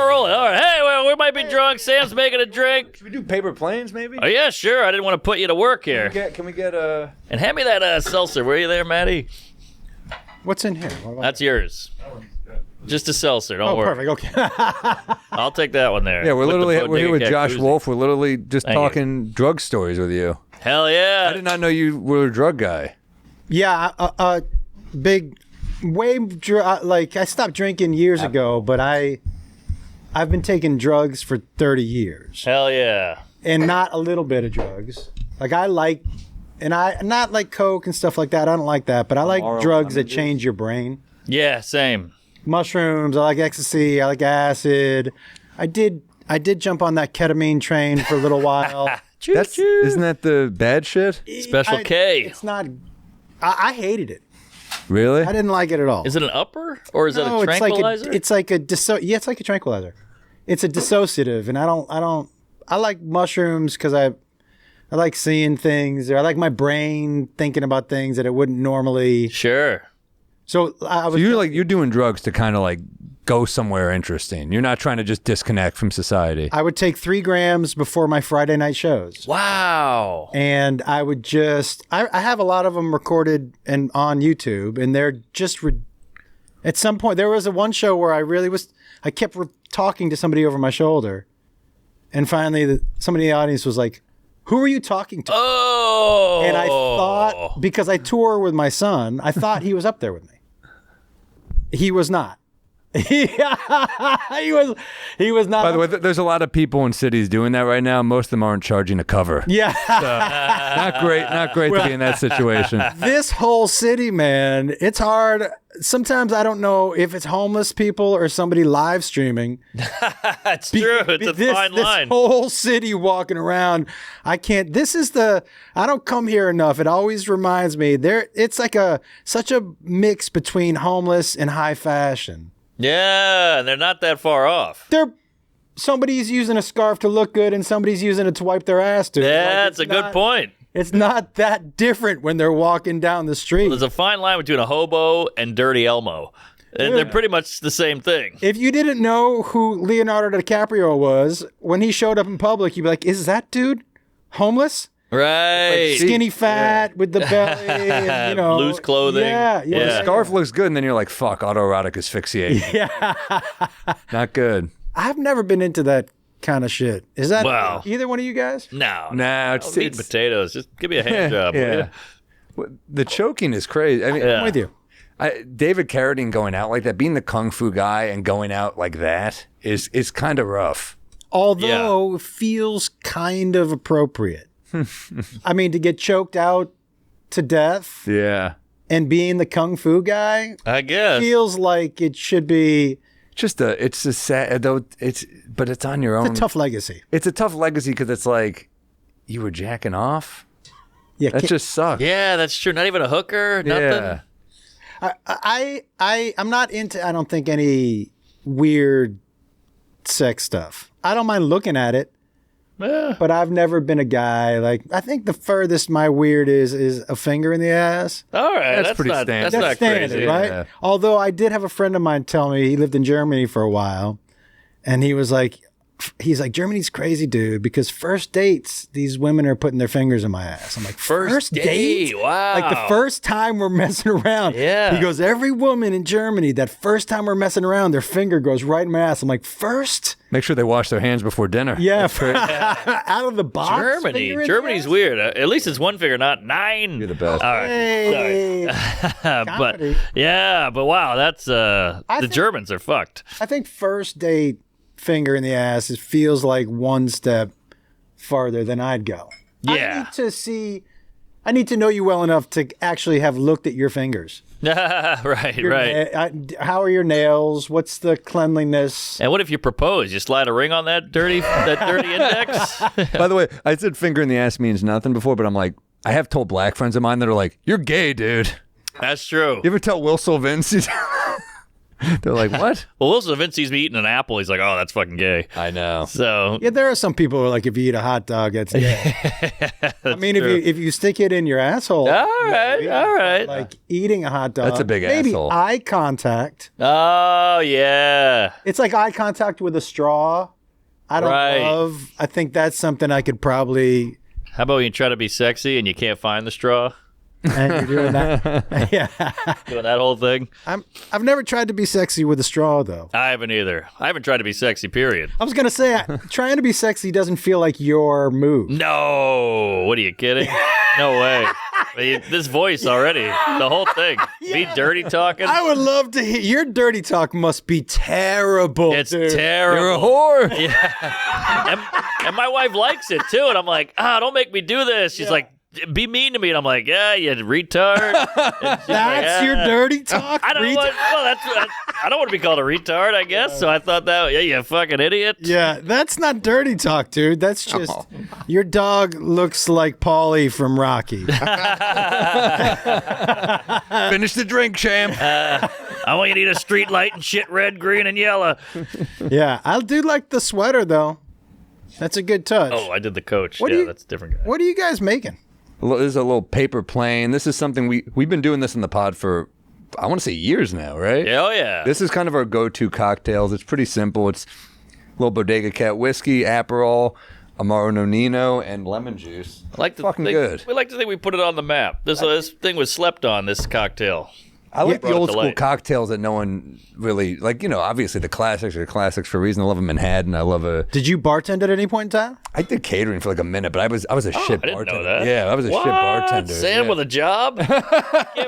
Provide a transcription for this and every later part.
we're rolling. All right. Hey, well, we might be drunk. Sam's making a drink. Should we do paper planes, maybe? Oh, yeah, sure. I didn't want to put you to work here. Can we get a... And hand me that seltzer. Were you there, Maddie? What's in here? That's yours. Just a seltzer. Don't worry. Perfect. Okay. I'll take that one there. Yeah, we're here with Bodega Josh Koozie. Wolf. We're literally just talking drug stories with you. Hell yeah. I did not know you were a drug guy. Yeah, big, I stopped drinking years ago, but I've been taking drugs for 30 years. Hell yeah. And not a little bit of drugs. Like not like Coke and stuff like that. I don't like that, but I like Morril, drugs that change your brain. Yeah, same. Mushrooms, I like ecstasy, I like acid. I did jump on that ketamine train for a little while. Isn't that the bad shit? Special K. It's not. I hated it. Really? I didn't like it at all. Is it an upper or is it a tranquilizer? It's like a tranquilizer. It's a dissociative, and I like mushrooms because I like seeing things, or I like my brain thinking about things that it wouldn't normally. Sure. So you're doing drugs to kind of like go somewhere interesting. You're not trying to just disconnect from society. I would take 3 grams before my Friday night shows. Wow. And I would just, I have a lot of them recorded and on YouTube, and they're just, at some point, there was one show where I kept talking to somebody over my shoulder, and finally somebody in the audience was like, "Who are you talking to?" Oh. And I thought, because I tour with my son, I thought he was up there with me. He was not. He was not. By the way, there's a lot of people in cities doing that right now. Most of them aren't charging a cover. Yeah. Not great to be in that situation. This whole city, man, it's hard. Sometimes I don't know if it's homeless people or somebody live streaming. That's true. It's a fine line. This whole city walking around. I can't. I don't come here enough. It always reminds me it's like such a mix between homeless and high fashion. Yeah, and they're not that far off. Somebody's using a scarf to look good, and somebody's using it to wipe their ass, dude. Yeah, that's a good point. It's not that different when they're walking down the street. Well, there's a fine line between a hobo and Dirty Elmo. And they're pretty much the same thing. If you didn't know who Leonardo DiCaprio was, when he showed up in public, you'd be like, is that dude homeless? Right. Like skinny fat with the belly, and, loose clothing. Yeah. The scarf looks good, and then you're like, fuck, autoerotic asphyxiation. Yeah. Not good. I've never been into that kind of shit. Is that either one of you guys? No. It's meat and potatoes. Just give me a hand job. Yeah. The choking is crazy. I mean, I'm with you. David Carradine going out like that, being the kung fu guy and going out like that is kind of rough. Although it feels kind of appropriate. I mean, to get choked out to death. Yeah. And being the kung fu guy, I guess, feels like it should be. It's a sad, though. But it's on your own. It's a tough legacy. It's a tough legacy because it's like you were jacking off. Yeah, that just sucks. Yeah, that's true. Not even a hooker. Nothing. Yeah. I'm not into. I don't think any weird sex stuff. I don't mind looking at it. But I've never been a guy like. I think the furthest my weird is a finger in the ass. All right, that's pretty not, standard. That's not standard, crazy, right? Yeah. Although I did have a friend of mine tell me he lived in Germany for a while, and he's like, Germany's crazy, dude, because first dates, these women are putting their fingers in my ass. I'm like, first date? Wow. Like the first time we're messing around. Yeah. He goes, every woman in Germany, that first time we're messing around, their finger goes right in my ass. I'm like, first? Make sure they wash their hands before dinner. Yeah. Out of the box. Germany's weird. At least it's one finger, not 9. You're the best. All right. Hey. but wow, that's the Germans are fucked. I think first date finger in the ass, it feels like one step farther than I'd go. Yeah. I need to know you well enough to actually have looked at your fingers. right. How are your nails? What's the cleanliness? And what if you propose? You slide a ring on that dirty index? By the way, I said finger in the ass means nothing before, but I'm like, I have told black friends of mine that are like, you're gay, dude. That's true. You ever tell Will Sylvince? They're like, what? Well, Wilson Vince sees me eating an apple. He's like, oh, that's fucking gay. I know. So Yeah, there are some people who are like, if you eat a hot dog, that's gay. I mean, if you stick it in your asshole. all right. Like eating a hot dog. That's a big maybe asshole. eye contact. Oh, yeah. It's like eye contact with a straw. I don't love. I think that's something I could probably. How about when you try to be sexy and you can't find the straw? And you're doing that. Yeah. Doing that whole thing? I've never tried to be sexy with a straw, though. I haven't either. I haven't tried to be sexy, period. I was going to say, trying to be sexy doesn't feel like your move. No. What are you kidding? No way. This voice already. The whole thing. Me dirty talking. I would love to hear. Your dirty talk must be terrible, It's dude. terrible. You're a whore. Yeah. And my wife likes it, too. And I'm like, don't make me do this. She's like, be mean to me, and I'm like, yeah, you retard. That's your dirty talk? I don't want. Well, I don't want to be called a retard, I guess. So I thought that, yeah, you fucking idiot. Yeah, that's not dirty talk, dude. That's just your dog looks like Paulie from Rocky. Finish the drink, champ. I want you to eat a street light and shit red, green, and yellow. Yeah, I do like the sweater though. That's a good touch. Oh, I did the coach. What do Yeah, you- that's a different guy. What are you guys making? This is a little paper plane. This is something we've been doing this in the pod for, I want to say years now, right? Oh, yeah. This is kind of our go-to cocktails. It's pretty simple. It's a little Bodega Cat whiskey, Aperol, Amaro Nonino, and lemon juice. I like to fucking think, good. We like to think we put it on the map. This thing was slept on, this cocktail. I like brought the it old to school light. cocktails that no one really like. You know, obviously the classics are classics for a reason. I love a Manhattan. I love a. Did you bartend at any point in time? I did catering for like a minute, but I was a shit I didn't bartender. know that. Yeah, I was a shit bartender. Sam yeah. with a job? Can't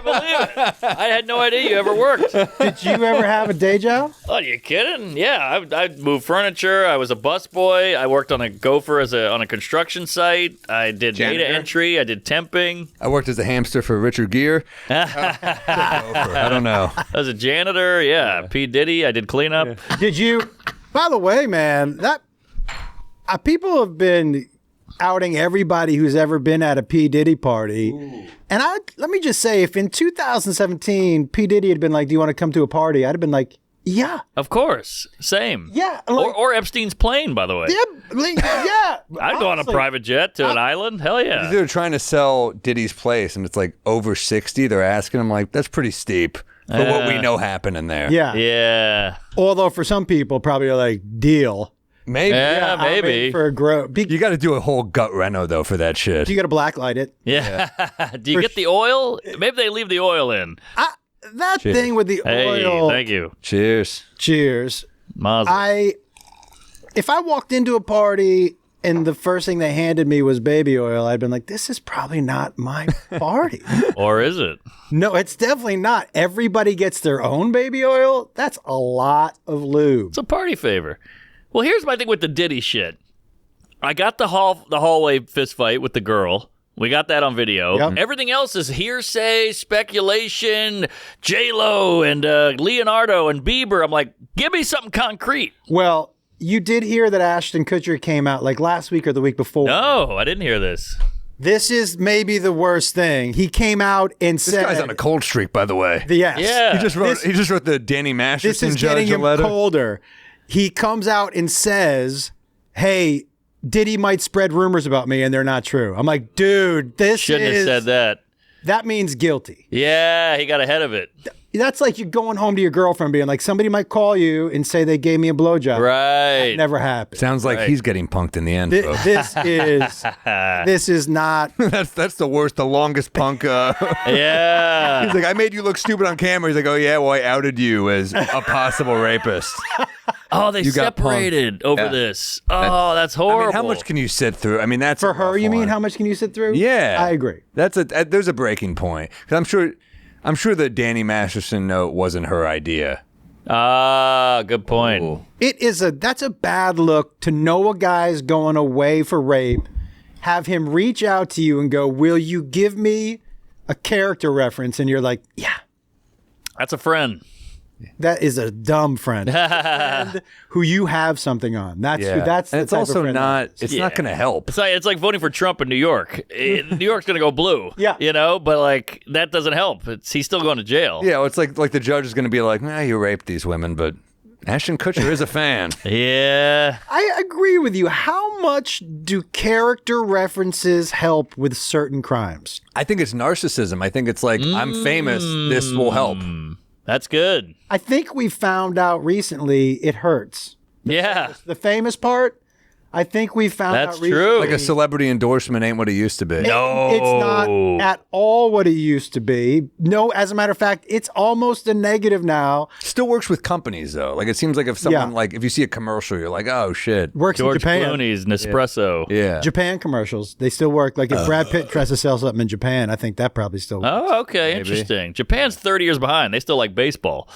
believe it. I had no idea you ever worked. Did you ever have a day job? Oh, are you kidding? Yeah, I moved furniture. I was a busboy. I worked on a gopher on a construction site. I did Janitor? data entry. I did temping. I worked as a hamster for Richard Gere. I don't know. I was a janitor. Yeah, P. Diddy. I did cleanup. Did you? By the way, man, that people have been outing everybody who's ever been at a P. Diddy party. Ooh. And let me just say, if in 2017 P. Diddy had been like, "Do you want to come to a party?" I'd have been like, "Yeah, Of course. Same. yeah." Like, Or Epstein's plane, by the way. yeah. I'd go on a Honestly, private jet to an island. Hell yeah. They're trying to sell Diddy's place, and it's like over 60. They're asking him like, that's pretty steep for what we know happened in there. Yeah. Yeah. Although for some people, probably are like, deal. Maybe. Yeah, I'm in maybe. for a You got to do a whole gut reno though for that shit. You got to blacklight it. Yeah. Do you get the oil? Maybe they leave the oil in. That thing with the Hey, oil. thank you. Cheers. Cheers. Mazel. If I walked into a party and the first thing they handed me was baby oil, I'd been like, this is probably not my party. Or is it? No, it's definitely not. Everybody gets their own baby oil. That's a lot of lube. It's a party favor. Well, here's my thing with the Diddy shit. I got the hallway fist fight with the girl. We got that on video. Yep. Everything else is hearsay, speculation, J-Lo and Leonardo and Bieber. I'm like, give me something concrete. Well, you did hear that Ashton Kutcher came out like last week or the week before. No, I didn't hear this. This is maybe the worst thing. He came out and This said, guy's on a cold streak, by the way. yes. Yeah. He just wrote the Danny This Masterson is judge getting a him letter. colder. He comes out and says, hey, Diddy might spread rumors about me and they're not true. I'm like, dude, this Shouldn't have said that. That means guilty. Yeah, he got ahead of it. That's like you going home to your girlfriend being like, somebody might call you and say they gave me a blowjob. Right. Never happened. Sounds like he's getting punked in the end. folks. This is not. That's the worst, the longest punk. Yeah. He's like, I made you look stupid on camera. He's like, oh yeah, well I outed you as a possible rapist. Oh, they You got punked. separated over Yeah. this. Oh, that's horrible. I mean, how much can you sit through? I mean, that's For a her, rough you mean one. how much can you sit through? Yeah, I agree. There's a breaking point. 'Cause I'm sure the Danny Masterson note wasn't her idea. Ah, good point. Ooh. That's a bad look to know a guy's going away for rape, have him reach out to you and go, will you give me a character reference? And you're like, yeah. That's a friend. That is a dumb friend. Friend who you have something on. That's Yeah. that's. And the it's type of also friend not. It's not going to help. It's like voting for Trump in New York. New York's going to go blue. Yeah. You know, but like that doesn't help. He's still going to jail. Yeah, well, it's like the judge is going to be like, nah, you raped these women, but Ashton Kutcher is a fan. Yeah. I agree with you. How much do character references help with certain crimes? I think it's narcissism. I think it's like, I'm famous. This will help. That's good. I think we found out recently it hurts. Yeah. The famous part, I think we found That's out recently. true. Like a celebrity endorsement ain't what it used to be. No. It's not at all what it used to be. No, as a matter of fact, it's almost a negative now. Still works with companies though. Like it seems like if someone Yeah. like if you see a commercial, you're like, oh shit. Works in George Japan. Clooney's Nespresso. Yeah. Japan commercials, they still work. Like if Brad Pitt tries to sell something in Japan, I think that probably still works. Oh, okay. Interesting. Japan's 30 years behind. They still like baseball.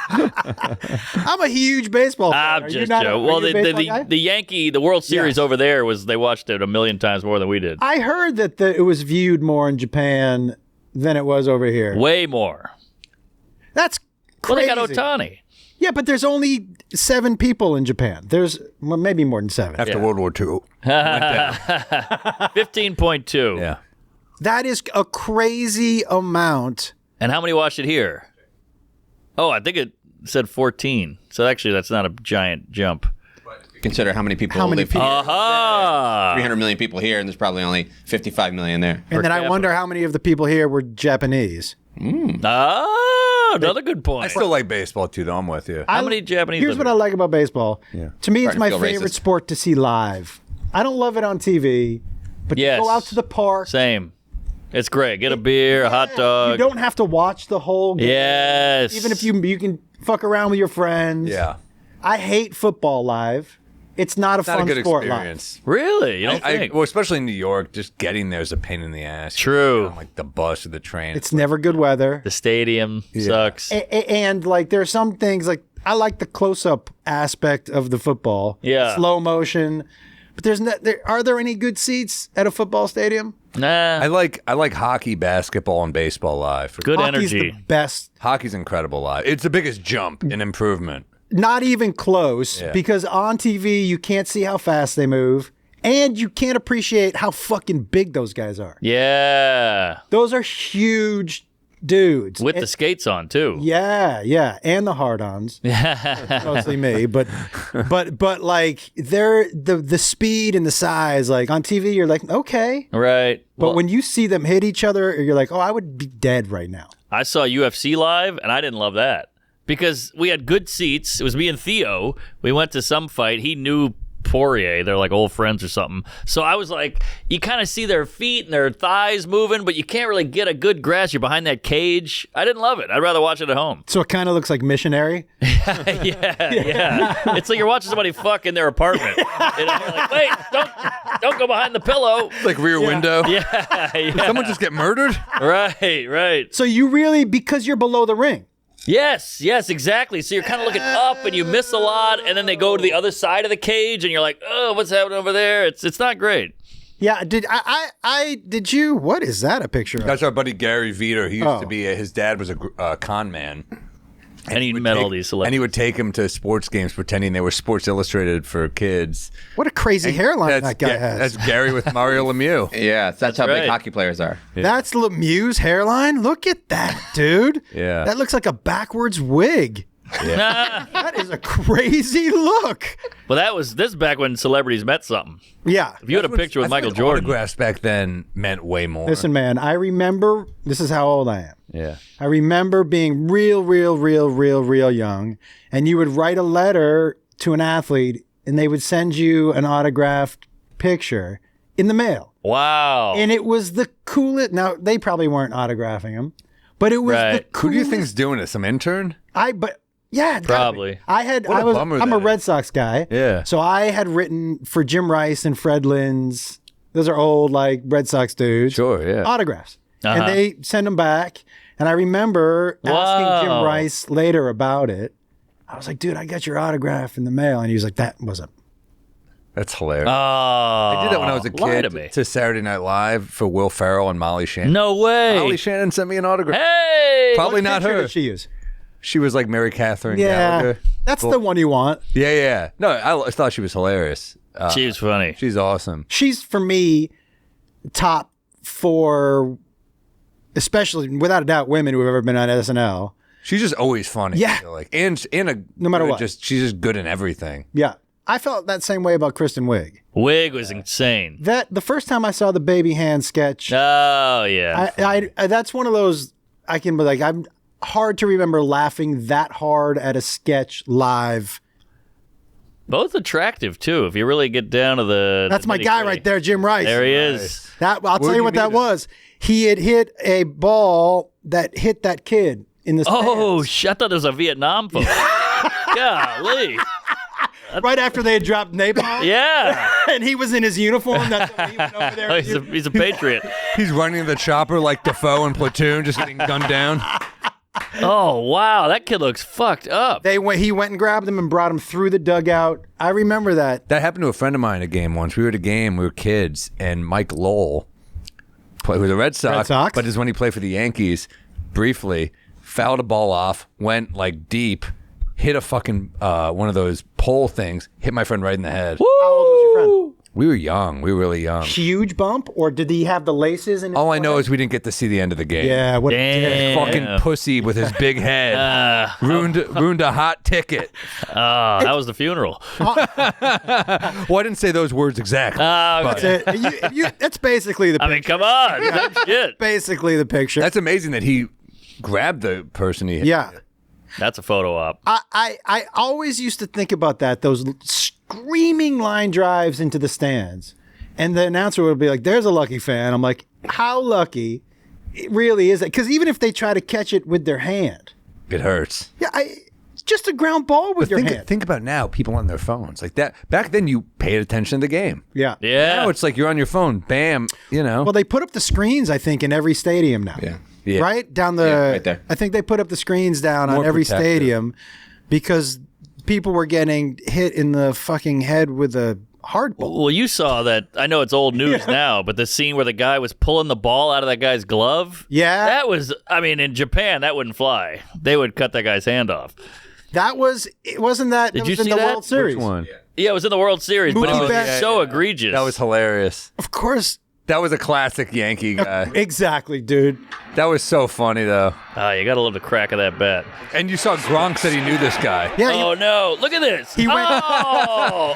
I'm a huge baseball fan. I'm Are you just not joking. are Well, you a baseball guy? the Yankee, the World Series Yes. over there they watched it a million times more than we did. I heard that it was viewed more in Japan than it was over here. Way more. That's Well, crazy. they got Ohtani. Yeah, but there's only 7 people in Japan. There's maybe more than 7. After World War II. 15.2. Yeah. That is a crazy amount. And how many watched it here? Oh, I think it said 14. So actually, that's not a giant jump. Consider how many people How many live people? here. Aha! 300 million people here, and there's probably only 55 million there. And then I capita. wonder how many of the people here were Japanese. Ah, another good point. I still like baseball too, though. I'm with you. How many Japanese Here's live what I here? like about baseball. Yeah. To me, it's Starting my to feel favorite racist. sport to see live. I don't love it on TV, but Yes. you go out to the park. Same. It's great. Get a beer, a hot dog. You don't have to watch the whole game. Yes. Even if you can fuck around with your friends. Yeah. I hate football live. It's not a Not a fun good sport experience. Really? You don't think? Well, especially in New York, just getting there is a pain in the ass. True. Like the bus or the train. live. It's never good weather. The stadium sucks. And like there's some things like I like the close-up aspect of the football. Yeah. Slow motion. But are there any good seats at a football stadium? Nah. I like hockey, basketball, and baseball live. Good Hockey's energy. the best. Hockey's incredible live. It's the biggest jump in improvement. Not even close, Yeah. because on TV you can't see how fast they move, and you can't appreciate how fucking big those guys are. Yeah. Those are huge dudes. With the skates on, too. Yeah, and the hard-ons. Mostly me, but like they're the speed and the size. Like on TV, you're like, okay, Right. but Well, when you see them hit each other, you're like, oh, I would be dead right now. I saw UFC live, and I didn't love that because we had good seats. It was me and Theo. We went to some fight. He knew Poirier. They're like old friends or something. So I was like, you kind of see their feet and their thighs moving, but you can't really get a good grasp. You're behind that cage. I didn't love it. I'd rather watch it at home. So it kind of looks like Missionary. Yeah. It's like you're watching somebody fuck in their apartment. You know, you're like, wait, don't go behind the pillow. It's like Rear Window. Yeah. Did someone just get murdered? Right. So you really, because you're below the ring. Yes, exactly. So you're kind of looking up and you miss a lot, and then they go to the other side of the cage, and you're like, oh, what's happening over there? It's not great. Yeah, did you? What is that a picture of? That's our buddy Gary Veter. He used Oh. to be, his dad was a con man. And he met all these And he celebrities. would take him to sports games pretending they were Sports Illustrated for kids. What a crazy hairline that guy has. That's Gary with Mario Lemieux. Yeah, that's how right. big hockey players are. That's Lemieux's hairline. Look at that, dude. Yeah. That looks like a backwards wig. That is a crazy look. Well, this is back when celebrities meant something. Yeah. If you had a picture with Michael Jordan. Autographs back then meant way more. Listen, man, I remember, this is how old I am. Yeah. I remember being real young, and you would write a letter to an athlete, and they would send you an autographed picture in the mail. Wow. And it was the coolest. Now, they probably weren't autographing them, but it was the Right. coolest. Who do you think's doing it? Some intern? Yeah, it's gotta be. Probably. What a bummer I'm a that Red is. Sox guy. Yeah. So I had written for Jim Rice and Fred Linz. Those are old, like, Red Sox dudes. Sure, yeah. Autographs. Uh-huh. And they send them back. And I remember asking Jim Wow. Rice later about it. I was like, dude, I got your autograph in the mail. And he was like, that was a That's hilarious. Oh, I did that when I was a lie kid to me. to Saturday Night Live for Will Ferrell and Molly Shannon. No way. Molly Shannon sent me an autograph. Hey. Probably not Picture her. did she use? She was like Mary Catherine Yeah, Gallagher. that's the one you want. Yeah. No, I thought she was hilarious. She was funny. She's awesome. She's for me top 4, especially without a doubt, women who have ever been on SNL. She's just always funny. Yeah. I feel like, and No matter what. she's just good in everything. Yeah, I felt that same way about Kristen Wiig. Wig was insane. That the first time I saw the baby hand sketch, Oh yeah. I that's one of those I can be like I'm hard to remember laughing that hard at a sketch live. Both attractive too. If you really get down to the That's my guy right there, Jim Rice. There he is. That I'll tell Where'd you you what that meet him? was. He had hit a ball that hit that kid in the Oh, stands. I thought there was a Vietnam photo. Golly. Right after they had dropped napalm. Yeah. And he was in his uniform. That's why he went over there. Oh, he's a patriot. He's running the chopper like Defoe in Platoon, just getting gunned down. Oh wow, that kid looks fucked up. He went and grabbed him and brought him through the dugout. I remember that. That happened to a friend of mine at a game once. We were at a game, we were kids, and Mike Lowell, who was a Red Sox, but is when he played for the Yankees, briefly, fouled a ball off, went like deep, hit a fucking one of those pole things, hit my friend right in the head. How old was your friend? We were young. We were really young. Huge bump, or did he have the laces in his All I know forehead? is we didn't get to see the end of the game. Yeah, what a dick. Damn. Fucking pussy with his big head. ruined a hot ticket. That was the funeral. Well, I didn't say those words exactly. That's it. That's basically the I mean, come on. Shit. basically the picture. That's amazing that he grabbed the person he hit. yeah. That's a photo op. I always used to think about that, those screaming line drives into the stands. And the announcer would be like, there's a lucky fan. I'm like, how lucky it really is it? Because even if they try to catch it with their hand, It hurts. yeah, it's just a ground ball with your hand. Think about now, people on their phones. Like that. Back then, you paid attention to the game. Yeah. Yeah. Now it's like you're on your phone. Bam. You know. Well, they put up the screens, I think, in every stadium now. Yeah. Yeah. Right? Down the right there. I think they put up the screens down More on every protective. stadium because people were getting hit in the fucking head with a hard ball. Well, you saw that. I know it's old news now, but the scene where the guy was pulling the ball out of that guy's glove. Yeah. That was, I mean, in Japan, that wouldn't fly. They would cut that guy's hand off. That was it wasn't that Did it you was in see the that? World Series. Which one? Yeah, it was in the World Series, but it Mookie was Betts. so egregious. That was hilarious. Of course. That was a classic Yankee guy. Exactly, dude. That was so funny though. You got to love the crack of that bat. And you saw Gronk said he knew this guy. Yeah, Oh, no. Look at this. He went- Oh.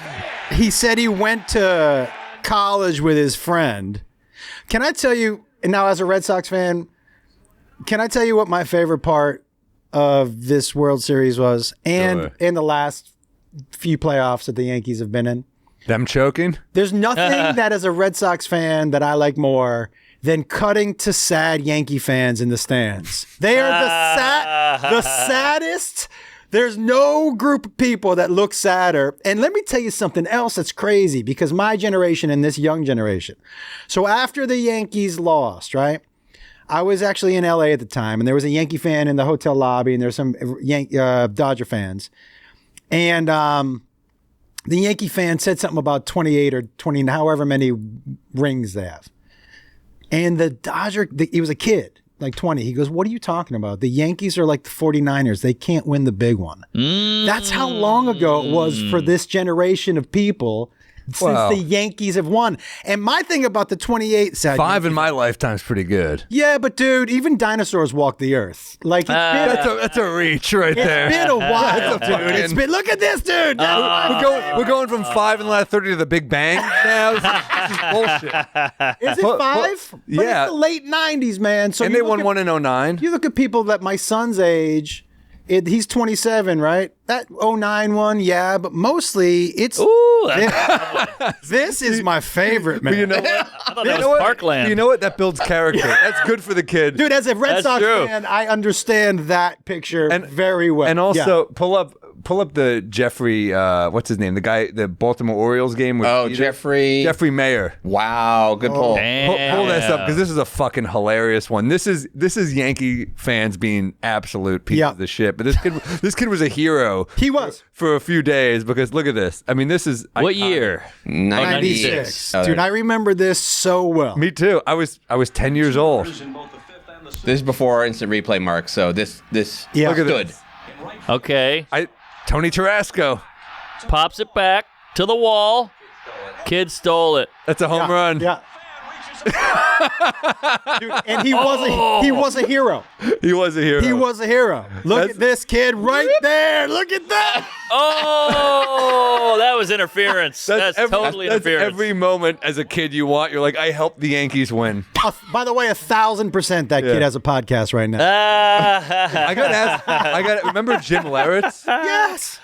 he said he went to college with his friend. Can I tell you, and now as a Red Sox fan, can I tell you what my favorite part of this World Series was and Sure. in the last few playoffs that the Yankees have been in? Them choking? There's nothing that as a Red Sox fan that I like more than cutting to sad Yankee fans in the stands. They are the saddest. There's no group of people that look sadder. And let me tell you something else that's crazy because my generation and this young generation. So after the Yankees lost, right? I was actually in LA at the time and there was a Yankee fan in the hotel lobby and there's some Dodger fans. And the Yankee fan said something about 28 or 20, however many rings they have. And the Dodger, he was a kid, like 20. He goes, what are you talking about? The Yankees are like the 49ers. They can't win the big one. That's how long ago it was for this generation of people since Wow. the Yankees have won. And my thing about the 28 sad 5 in my lifetime's pretty good. yeah, but dude, even dinosaurs walk the earth. Like it's been That's a reach right there. it's been a while, dude. fucking- It's been look at this, dude. We're going from 5 in the last 30 to the Big Bang now. This is bullshit. Is it 5? But yeah. it's the late 90s, man. So And you they look won at- one in 09. You look at people that my son's age, he's 27, right? That 09 one, yeah, but mostly it's Ooh, that's, this is my favorite, man. You know what? I thought that was Parkland. You know what? That builds character. That's good for the kid. Dude, as a Red That's Sox true. fan, I understand that picture very well. And also, Yeah. pull up pull up the Jeffrey. What's his name? The Baltimore Orioles game. With Jeffrey Mayer. Wow, good pull. Pull this up because this is a fucking hilarious one. This is Yankee fans being absolute pieces of the shit. But this kid was a hero. He was for a few days because look at this. I mean, this is what year? 96. Dude, I remember this so well. Me too. I was 10 years old. This is before instant replay, Mark. So this look at good. This. Okay. Tony Tarasco pops it back to the wall. Kid stole it. That's a home run. Yeah. Dude, and he was a hero. He was a hero. He was a hero. Look at this kid right there. Look at that. Oh, that was interference. That's totally interference. Every moment as a kid you want. You're like, I helped the Yankees win. By the way, 1,000% that kid has a podcast right now. I got asked. Remember Jim Lehretz? Yes.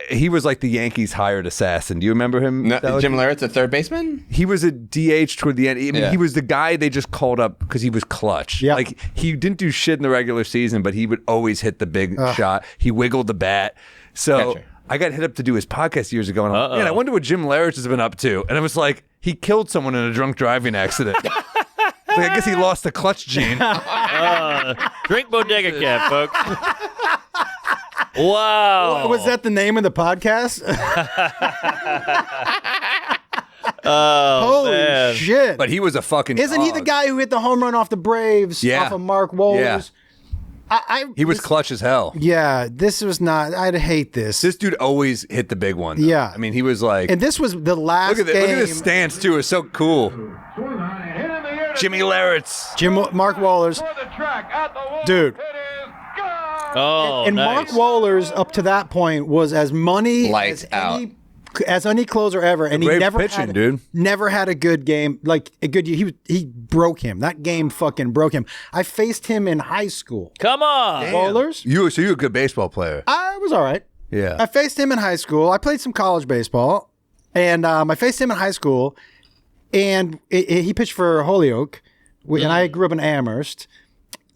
He was like the Yankees' hired assassin. Do you remember him? No, Jim Lehretz, a third baseman? He was a DH toward the end. I mean, he was the guy they just called up because he was clutch. Yeah. Like, he didn't do shit in the regular season, but he would always hit the big shot. He wiggled the bat. So Gotcha. I got hit up to do his podcast years ago, and I'm like, man, I wonder what Jim Lehretz has been up to. And I was like, he killed someone in a drunk driving accident. I guess he lost the clutch gene. Drink Bodega Cat, folks. Wow. Was that the name of the podcast? Holy man. shit. But he was a fucking Isn't he the guy who hit the home run off the Braves off of Mark Wohlers? Yeah. He was clutch as hell. Yeah, this was not. I'd hate this. This dude always hit the big one. Though. Yeah. I mean, he was like. And this was the last game. Look at his stance, too. It's so cool. Jimmy Lehretz. Mark Wohlers. Dude. Oh, and nice. Mark Wohlers, up to that point, was as money Lights as any closer ever, and he never pitching, dude. Never had a good game, like a good year. He broke him. That game fucking broke him. I faced him in high school. Come on. Wohlers. So you're a good baseball player. I was all right. Yeah. I faced him in high school. I played some college baseball, and I faced him in high school, and he pitched for Holyoke, and I grew up in Amherst,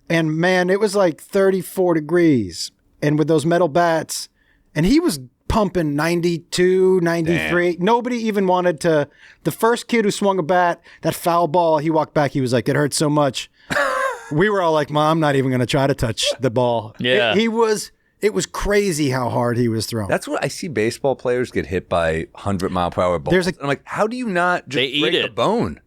and man, it was like 34 degrees, and with those metal bats, and he was pumping 92, 93. Damn. Nobody even wanted to. The first kid who swung a bat, that foul ball, he walked back. He was like, it hurt so much. We were all like, Mom, I'm not even going to try to touch the ball. Yeah. It was crazy how hard he was throwing. That's what I see baseball players get hit by 100-mile-per-hour balls. I'm like, how do you not just break a bone?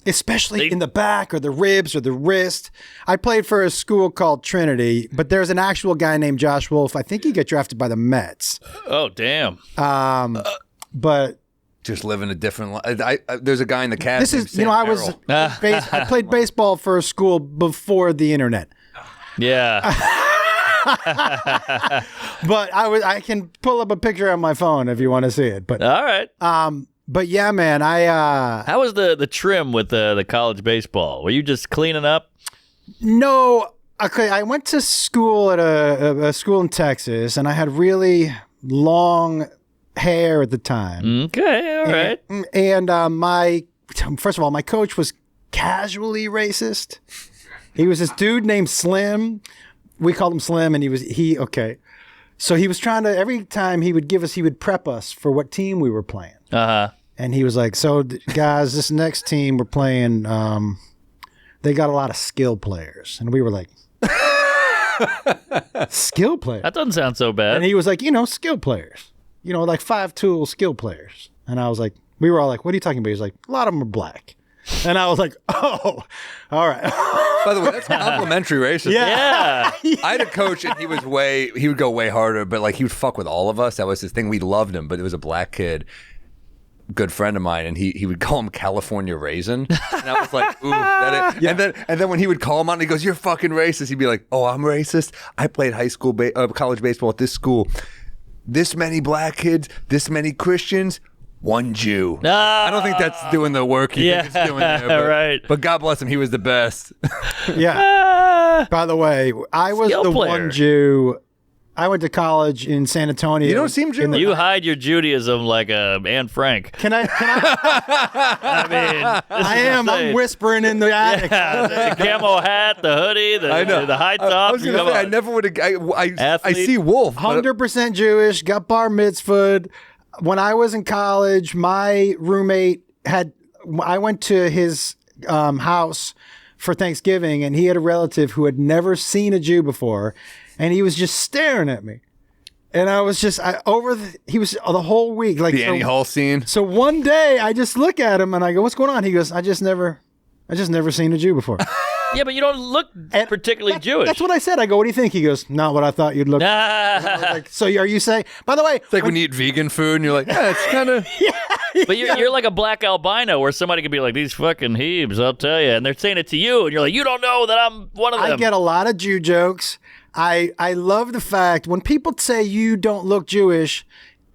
Especially in the back or the ribs or the wrist. I played for a school called Trinity, but there's an actual guy named Josh Wolf. I think he got drafted by the Mets. Oh, damn. But just living a different life. There's a guy in the cast. This is, I played baseball for a school before the internet. Yeah. But I can pull up a picture on my phone if you want to see it. But all right. But yeah, man, how was the trim with the college baseball? Were you just cleaning up? No. Okay, I went to school at a school in Texas, and I had really long hair at the time. Okay, all right. And first of all, my coach was casually racist. He was this dude named Slim. We called him Slim, and okay. So he was trying to, every time he would prep us for what team we were playing. Uh-huh. And he was like, so guys, this next team we're playing, they got a lot of skill players. And we were like, skill players? That doesn't sound so bad. And he was like, skill players. Like 5-tool skill players. And I was like, we were all like, what are you talking about? He was like, a lot of them are black. And I was like, oh, all right. By the way, that's complimentary racism. Yeah. I had a coach, and he would go way harder, but like he would fuck with all of us. That was his thing. We loved him, but it was a black kid, good friend of mine, and he would call him California Raisin. And I was like, ooh, that is. Yeah. And then when he would call him out and he goes, you're fucking racist, he'd be like, oh, I'm racist. I played college baseball at this school. This many black kids, this many Christians, one Jew. I don't think that's doing the work you think it's doing there. Right. But God bless him, he was the best. Yeah. By the way, I was the one Jew to college in San Antonio. You don't seem Jewish. You hide your Judaism like Anne Frank. Can I? I mean, I am. I'm whispering in the attic. The camo hat, the hoodie, the high top. I was gonna say, I never would have. I see Wolf. 100% Jewish. Got bar mitzvahed. When I was in college, my roommate I went to his house for Thanksgiving, and he had a relative who had never seen a Jew before, and he was just staring at me. And I was just he was the whole week like the Annie Hall scene. So one day I just look at him and I go, "What's going on?" He goes, "I just never seen a Jew before." Yeah, but you don't look particularly Jewish. That's what I said. I go, "What do you think?" He goes, "Not what I thought you'd look." Like, so are you saying? By the way, it's like when you eat vegan food and you're like, yeah, it's kind of. But you're like a black albino where somebody could be like, these fucking Hebes, I'll tell you, and they're saying it to you, and you're like, you don't know that I'm one of them. I get a lot of Jew jokes. I love the fact when people say you don't look Jewish.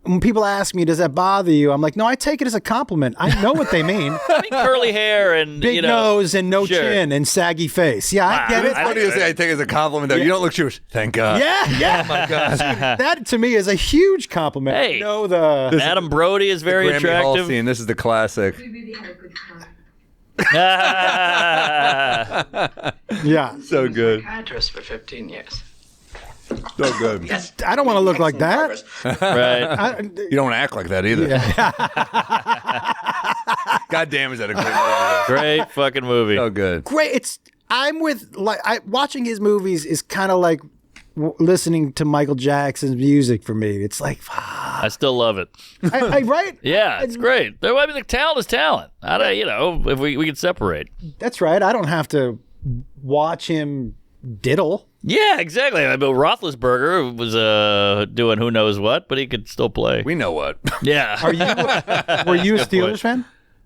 When people ask me, does that bother you? I'm like, no, I take it as a compliment. I know what they mean. I mean, curly hair and big nose and no chin and saggy face. Yeah, I get it. It's funny to say I take it as a compliment, though. Yeah. You don't look Jewish. Thank God. Yeah. Oh, my God. That, to me, is a huge compliment. Hey, Adam Brody is very the attractive. Hall scene. This is the classic. We really had a good time. Yeah. So good. Psychiatrist for 15 years. So good. I don't want to look like that. Right. You don't want to act like that either. Yeah. God damn, is that a great movie? Great fucking movie. So good. Great. Watching his movies is kind of like listening to Michael Jackson's music for me. It's like, I still love it. Right? Yeah, it's great. I mean, the talent is talent. If we could separate. That's right. I don't have to watch him diddle. Yeah, exactly. I mean, Roethlisberger was doing who knows what, but he could still play. We know what. Yeah. Were you a Steelers fan?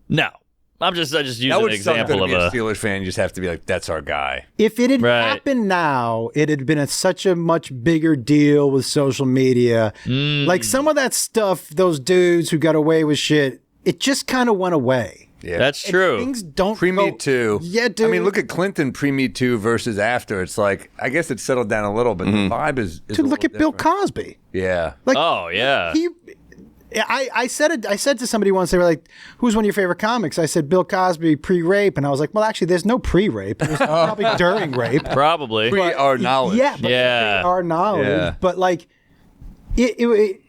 No. I just using that would an example suck to of be a Steelers fan. You just have to be like, that's our guy. If it had happened now, it had been such a much bigger deal with social media. Like some of that stuff, those dudes who got away with shit, it just kind of went away. Yeah, that's true. Things don't pre-Me Too. Yeah, dude. I mean, look at Clinton pre-Me Too versus after. It's like, I guess it settled down a little, but the vibe is dude, look at different. Bill Cosby. Yeah. Like, oh yeah. I said to somebody once. They were like, "Who's one of your favorite comics?" I said, "Bill Cosby pre-rape," and I was like, "Well, actually, there's no pre-rape. It was probably during rape, Probably. Pre our knowledge. Yeah, our knowledge. Yeah. But like, it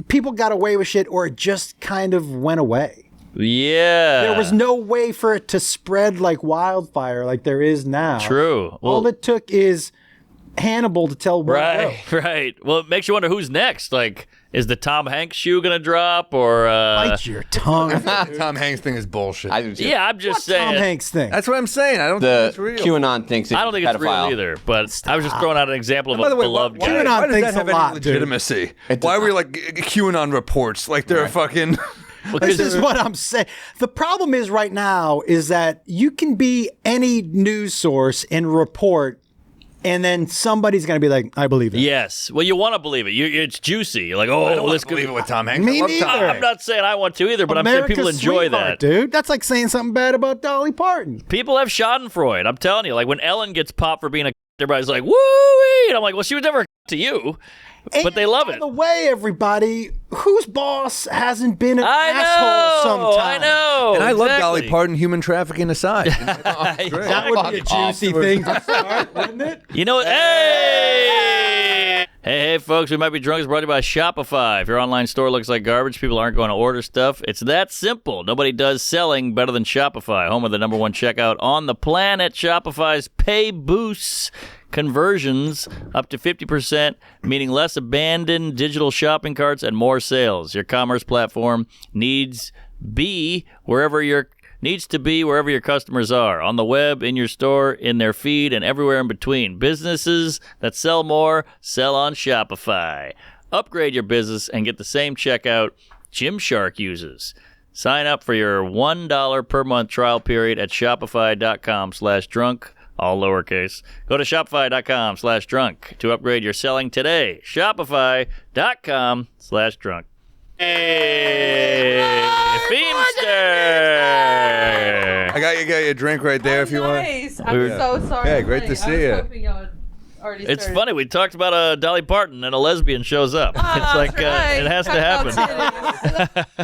people got away with shit, or it just kind of went away. Yeah. There was no way for it to spread like wildfire like there is now. True. Well, all it took is Hannibal to tell where to go. Right. Well, it makes you wonder who's next. Like, is the Tom Hanks shoe gonna drop, or bite your tongue? Tom Hanks thing is bullshit. Yeah, I'm just saying. Tom Hanks thing. That's what I'm saying. I don't think it's real. QAnon thinks I don't think it's real either. But I was just throwing out an example of By a the way, beloved guy. QAnon why does thinks that have a lot, any dude. legitimacy? Why were you like QAnon reports? Like they're fucking. This is what I'm saying. The problem is right now is that you can be any news source and report, and then somebody's going to be like, I believe it. Yes. Well, you want to believe it. It's juicy. You're like, I don't this want to believe it with Tom Hanks. Me I love neither. Tom Hanks. I'm not saying I want to either, but America's I'm saying people enjoy sweetheart, that. dude. That's like saying something bad about Dolly Parton. People have Schadenfreude. I'm telling you. Like when Ellen gets popped for being a everybody's like, woo-wee! And I'm like, well, she was never a to you. But they love it. By the way, everybody, whose boss hasn't been an asshole sometimes? I know. And I love Dolly Parton, human trafficking aside. That would be a juicy thing to start, wouldn't it? You know what? Hey! Hey, folks, we might be drunk is brought to you by Shopify. If your online store looks like garbage, people aren't going to order stuff. It's that simple. Nobody does selling better than Shopify, home of the #1 checkout on the planet. Shopify's pay boosts conversions up to 50%, meaning less abandoned digital shopping carts and more sales. Your commerce platform needs to be wherever your customers are, on the web, in your store, in their feed, and everywhere in between. Businesses that sell more sell on Shopify. Upgrade your business and get the same checkout Gymshark uses. Sign up for your $1 per month trial period at shopify.com/drunk. All lowercase. Go to shopify.com/drunk to upgrade your selling today. Shopify.com/drunk. Hey, Feimster! I got you a drink right there if you want. Nice. I'm so sorry. Yeah, great to see you. already It's started. funny. We talked about Dolly Parton and a lesbian shows up. It's like right. it has to happen.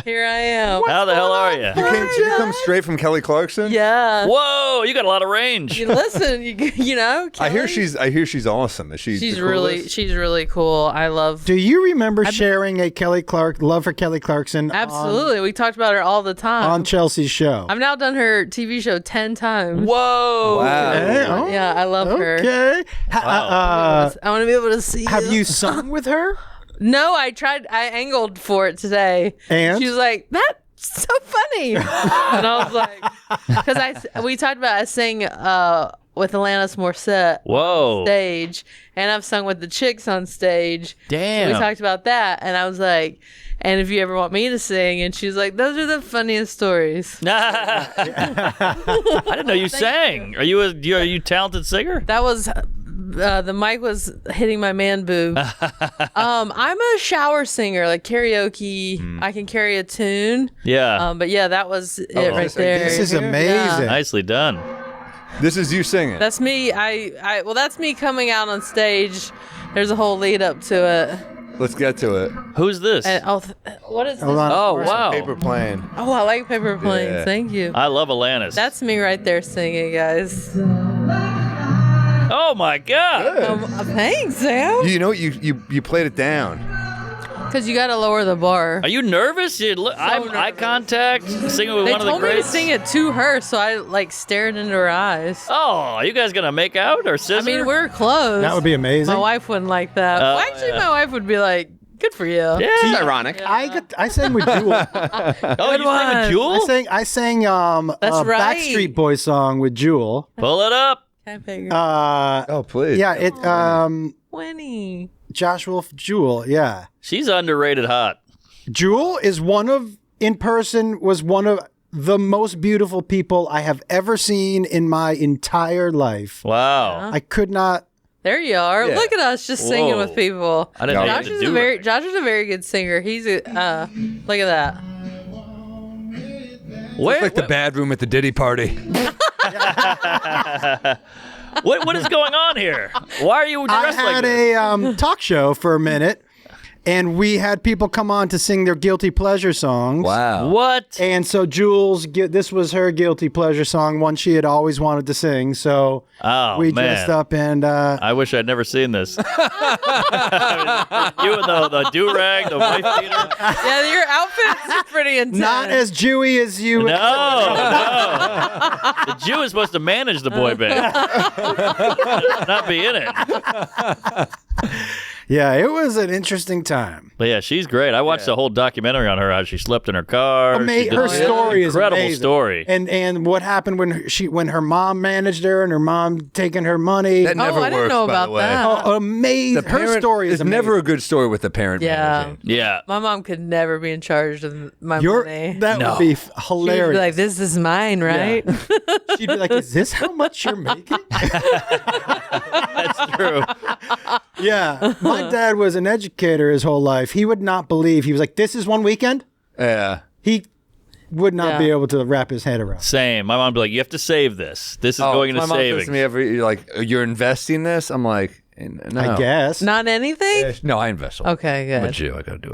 Here I am. How the hell are you? Did you come straight from Kelly Clarkson? Yeah. Whoa, you got a lot of range. You listen, you know. I hear Kelly? she's awesome. Is she? She's the really coolest? cool. I love. Do you remember sharing a love for Kelly Clarkson? Absolutely, we talked about her all the time on Chelsea's show. I've now done her TV show 10 times. Whoa. Wow. Okay. Yeah, I love her. Okay. I want to be able to see. Have you sung with her? No, I tried. I angled for it today. And? She was like, "That's so funny," and I was like, "Because we talked about I sang with Alanis Morissette Whoa. on stage, and I've sung with the Chicks on stage. Damn. So we talked about that, and I was like, and if you ever want me to sing, and she was like, those are the funniest stories. I didn't know you sang. Are you a talented singer? That was. The mic was hitting my man boob. I'm a shower singer, like karaoke. I can carry a tune. Yeah. But yeah, that was it right there. This is amazing. Nicely done. This is you singing. That's me. Well, that's me coming out on stage. There's a whole lead up to it. Let's get to it. Who's this? And, what is this? Hold on. Oh, wow. Paper plane. Oh, I like Paper Planes. Yeah. Thank you. I love Alanis. That's me right there singing, guys. Oh, my God. Thanks, Sam. You know you played it down. Because you got to lower the bar. Are you nervous? Eye contact, singing with They one of the told me to greats? sing it to her, so I stared into her eyes. Oh, you guys going to make out or scissor? I mean, we're close. That would be amazing. My wife wouldn't like that. Oh, Actually, yeah. my wife would be like, good for you. Yeah. It's ironic. I sang with Jewel. Oh, you sang one. with Jewel? I sang a right. Backstreet Boys song with Jewel. Pull it up. Can't figure. Oh, please. Yeah, it 20. Josh Wolf Jewel, yeah. She's underrated hot. Jewel is was one of the most beautiful people I have ever seen in my entire life. Wow. I could not. There you are. Yeah. Look at us just singing Whoa. with people. I didn't know you had Josh to is do a very it. Josh is a very good singer. He's a look at that. Where, It's like the bad room at the Diddy party. what is going on here? Why are you I dressed like had this? a talk show for a minute, and we had people come on to sing their guilty pleasure songs. Wow. What? And so Jules, this was her guilty pleasure song, one she had always wanted to sing. So Oh, we man. dressed up and I wish I'd never seen this. I mean, you and the do-rag, the wife beater. Yeah, your outfit's pretty intense. not as Jewy as you. No. The Jew is supposed to manage the boy band, not be in it. Yeah, it was an interesting time. But yeah, she's great. I watched the whole documentary on her, how she slept in her car. She did Her this story is incredible amazing. story. And what happened when her mom managed her and her mom taking her money. That never I didn't works, know by about the way. that. Oh, amazing. Her Parent story is amazing. never a good story with the parent Yeah. managing. Yeah. My mom could never be in charge of my money. That No. would be She'd hilarious. be like, "This is mine, right?" She'd be like, "Is this how much you're making?" That's true. Yeah. My dad was an educator his whole life. He would not believe. He was like, "This is one weekend?" Yeah. He would not Yeah. be able to wrap his head around. Same. My mom would be like, you have to save this. This is going into my mom says savings. to me every like, you're investing this. I'm like, no. I guess. Not anything. No, I invest. Okay, I'm a good. Jew. I gotta do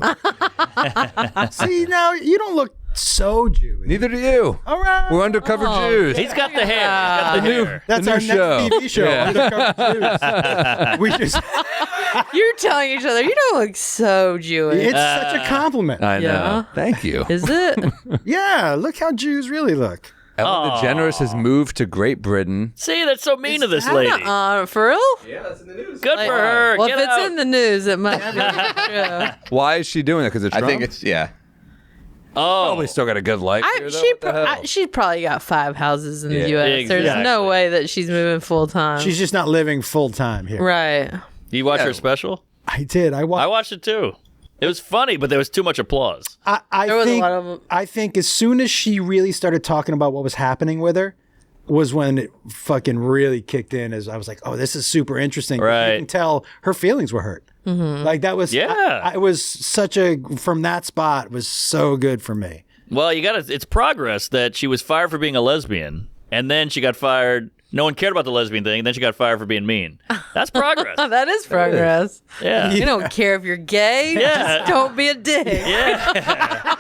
it. See, now you don't look so Jewish. Neither do you. All right. We're undercover Jews. He's got the hair. He's got the hair. That's the our new next show. TV show. Yeah. Undercover Jews. We just. You're telling each other you don't look so Jewish. It's such a compliment. I know. Yeah. Thank you. Is it? Yeah. Look how Jews really look. Ellen DeGeneres has moved to Great Britain. See, that's so mean to this lady. For real? Yeah, that's in the news. Good for her. Well, Get if it's out. in the news, it must be true. Why is she doing it? Because of I Trump? think it's, yeah. probably still got a good life. here, though. What the hell? She probably got 5 houses in the Yeah. U.S. There's Exactly. no way that she's moving full time. She's just not living full time here. right. You watch her special? I did. I I watched. watched it too. It was funny, but there was too much applause. I There was a think. lot of- I think as soon as she really started talking about what was happening with her, was when it fucking really kicked in. As I was like, oh, this is super interesting. Right. You can tell her feelings were hurt. Like that was. Yeah. I was such a from that spot was so good for me. Well, it's progress that she was fired for being a lesbian, and then she got fired No one cared about the lesbian thing. Then she got fired for being mean. That's progress. That is progress. Yeah. You don't care if you're gay. Yeah. Just don't be a dick. Yeah.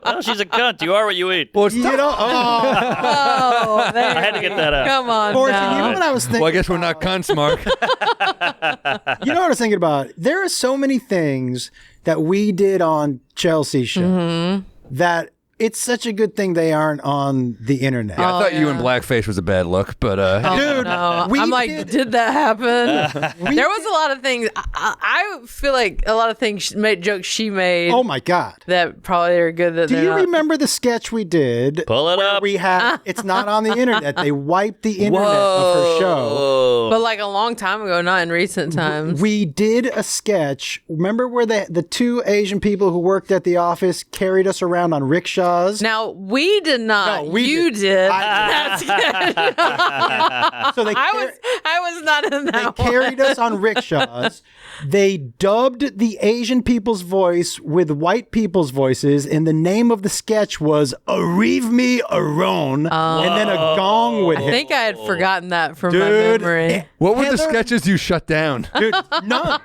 Well, she's a cunt. You are what you eat. Well, it's You know, Oh, there I had to get that out. Come on Morrison, now. you know what I was thinking? well, I guess we're not cunts, Mark. You know what I was thinking about? There are so many things that we did on Chelsea show that it's such a good thing they aren't on the internet. I thought you in blackface was a bad look, but Dude, No, we I'm like, did that happen? There was a lot of things. I feel like a lot of things, jokes she made. Oh my God. That probably are good. That Do they're you not. remember the sketch we did? Pull it where up. We had it's not on the internet. They wiped the internet of her show. But like a long time ago, not in recent times. We did a sketch. Remember where the two Asian people who worked at the office carried us around on rickshaws? Now we did not. No, we you did. did. I That's good. So they I was not in that They one. carried us on rickshaws. They dubbed the Asian people's voice with white people's voices, and the name of the sketch was "Arrive Me Aron," and then a gong would I hit. think I had forgotten that from my Dude, memory. what were the Heather- sketches you shut down? Dude, none.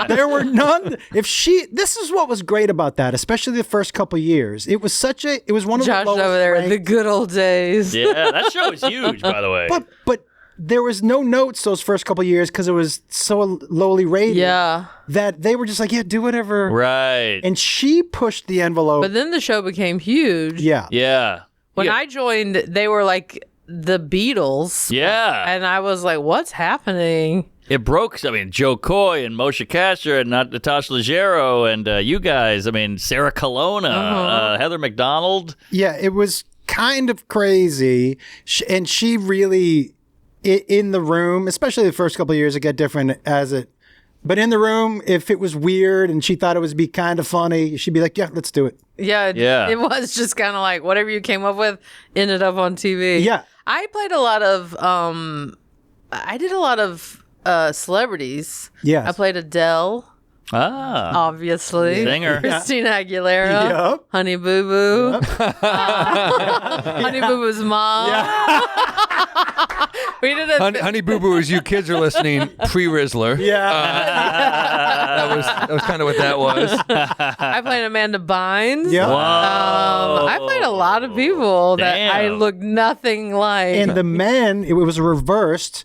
There were none. This is what was great about that, especially the first couple years. It was one of Josh the lowest over there, ranked, the good old days. Yeah, that show is huge, by the way. but there was no notes those first couple years because it was so lowly rated. Yeah. That they were just like, yeah, do whatever. Right. And she pushed the envelope. But then the show became huge. Yeah. Yeah. When Yeah. I joined, they were like the Beatles. Yeah. And I was like, what's happening? It broke. I mean, Joe Coy and Moshe Kasher and Natasha Leggero and you guys. I mean, Sarah Colonna, Heather McDonald. Yeah, it was kind of crazy. And she really, in the room, especially the first couple of years, it got different as it. But in the room, if it was weird and she thought it would be kind of funny, she'd be like, yeah, let's do it. Yeah. Yeah. It was just kind of like whatever you came up with ended up on TV. Yeah. I played a lot of, I did a lot of celebrities. Yes. I played Adele. Ah. Obviously. Singer. Christina Aguilera. Yep. Honey Boo Boo. Honey Boo Boo's mom. We did a Honey Boo Boo, as you kids are listening, pre-Rizzler. Yeah. That was kind of what that was. I played Amanda Bynes. Yeah. Wow. I played a lot of people that I Damn. looked nothing like. And the men, it was reversed.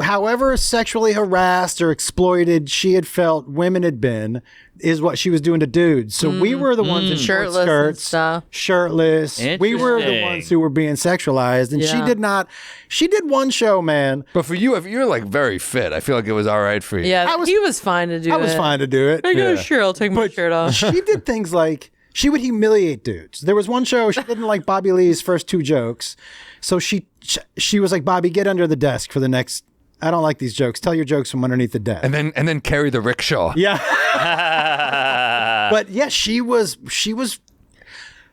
However sexually harassed or exploited she had felt women had been, is what she was doing to dudes. So we were the ones in short Shirtless and skirts, stuff. shirtless. We were the Interesting. ones who were being sexualized, and she Yeah. did not. She did one show, man. But for you, if you're like very fit, I feel like it was all right for you. yeah, he was fine to do I was it. fine to do it. Yeah, sure, I'll take my shirt off. She did things like she would humiliate dudes. There was one show she didn't like Bobby Lee's first two jokes, so she was like, Bobby, get under the desk for the next. I don't like these jokes. Tell your jokes from underneath the desk. And then carry the rickshaw. Yeah. But yeah, she was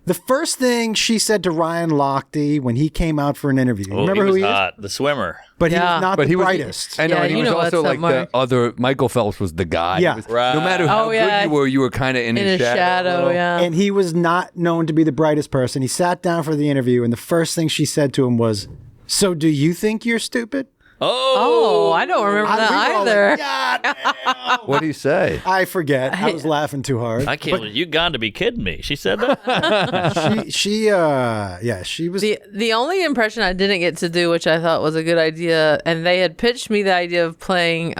the first thing she said to Ryan Lochte when he came out for an interview. Oh, Remember he who was he is? hot. The swimmer. But he Yeah. was not But the he was brightest. I know, Yeah, and he you was know also what's up, like Mark. the other. Michael Phelps was the guy. Yeah. He was- Right. No matter how Oh, yeah. good you were kind of in In his a shadow, little. yeah. And he was not known to be the brightest person. He sat down for the interview, and the first thing she said to him was, "So do you think you're stupid?" Oh, I don't remember We were that all either. like, God damn. What do you say? I forget. I was laughing too hard. I can't believe you got to be kidding me. She said that? She was. The only impression I didn't get to do, which I thought was a good idea, and they had pitched me the idea of playing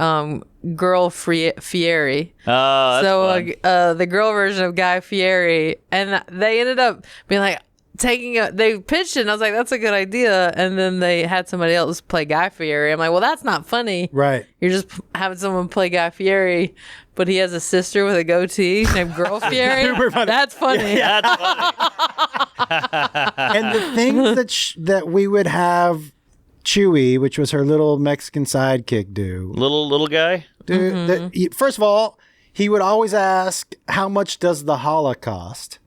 Girl Fieri. Oh, that's fun. The girl version of Guy Fieri, and they ended up being like they pitched it, and I was like, that's a good idea, and then they had somebody else play Guy Fieri. I'm like, well, that's not funny. Right. You're just having someone play Guy Fieri, but he has a sister with a goatee named Girl Fieri. Super funny. That's funny. That's funny. And the things that we would have Chewy, which was her little Mexican sidekick, do. Little guy? First of all, he would always ask, how much does the Holocaust?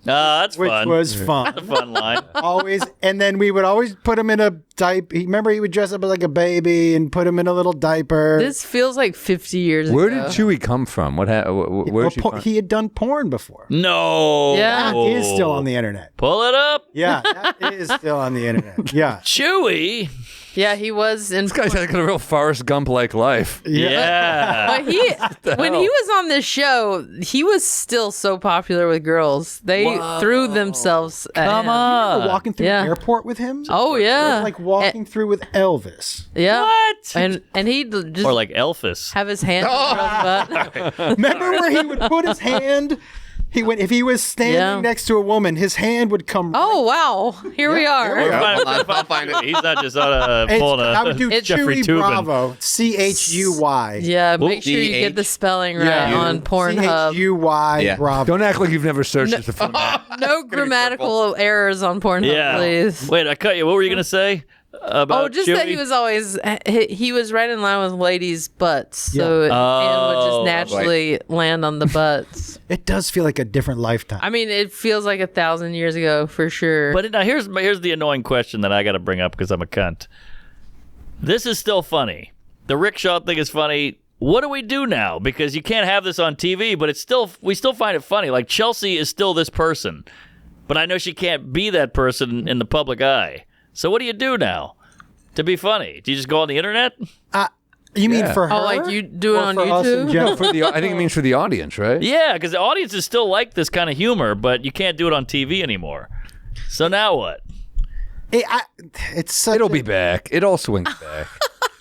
That's Which fun. was fun. a fun line. Always. And then we would always put him in a diaper. Remember, he would dress up like a baby and put him in a little diaper. This feels like 50 years Where ago. did Chewie come from? Where did she find? He had done porn before. No. Yeah. That is still on the internet. Pull it up. Yeah, that is still on the internet. Yeah. Chewy. Yeah, he was in. This guy's had a real Forrest Gump-like life. Yeah. But when he was on this show, he was still so popular with girls. They threw themselves at him. Remember walking through Yeah. the airport with him? Oh It yeah, was like walking through with Elvis. yeah. What? And he'd just Or like Elvis. have his hand on his butt. Remember where he would put his hand? If he was standing next to a woman, his hand would come. Oh wow, here we are. I'll find it. He's not just on pulling I would do a Jeffrey Chewy Tubin. Bravo. CHUY. Yeah, make sure you get the spelling right on Pornhub. CHUY Yeah. Bravo. Don't act like you've never searched this before. No grammatical errors on Pornhub, Yeah. please. Wait, I cut you. What were you going to say? About Oh, just that Chewy? he was always he was right in line with ladies' butts, so his hand would just naturally land on the butts. It does feel like a different lifetime. I mean, it feels like 1,000 years ago for sure. But now here's the annoying question that I got to bring up because I'm a cunt. This is still funny. The rickshaw thing is funny. What do we do now? Because you can't have this on TV, but we still find it funny. Like Chelsea is still this person, but I know she can't be that person in the public eye. So what do you do now to be funny? Do you just go on the internet? You mean for her? Oh, like you do it Or on for us in YouTube? general? I think it means for the audience, right? Yeah, because the audience is still like this kind of humor, but you can't do it on TV anymore. So now what? It's such It'll a- be back. It all swings back.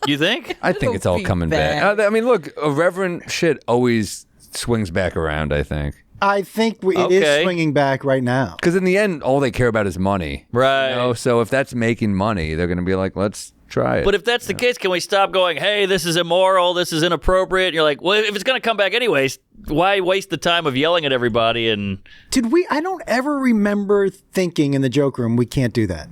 You think? I think it's all be coming back. back. I mean, look, irreverent shit always swings back around, I think. I think it Okay. is swinging back right now. Because in the end, all they care about is money. Right. You know? So if that's making money, they're going to be like, let's try it. But if that's the case, can we stop going, hey, this is immoral, this is inappropriate? And you're like, well, if it's going to come back anyways, why waste the time of yelling at everybody? And I don't ever remember thinking in the joke room, we can't do that.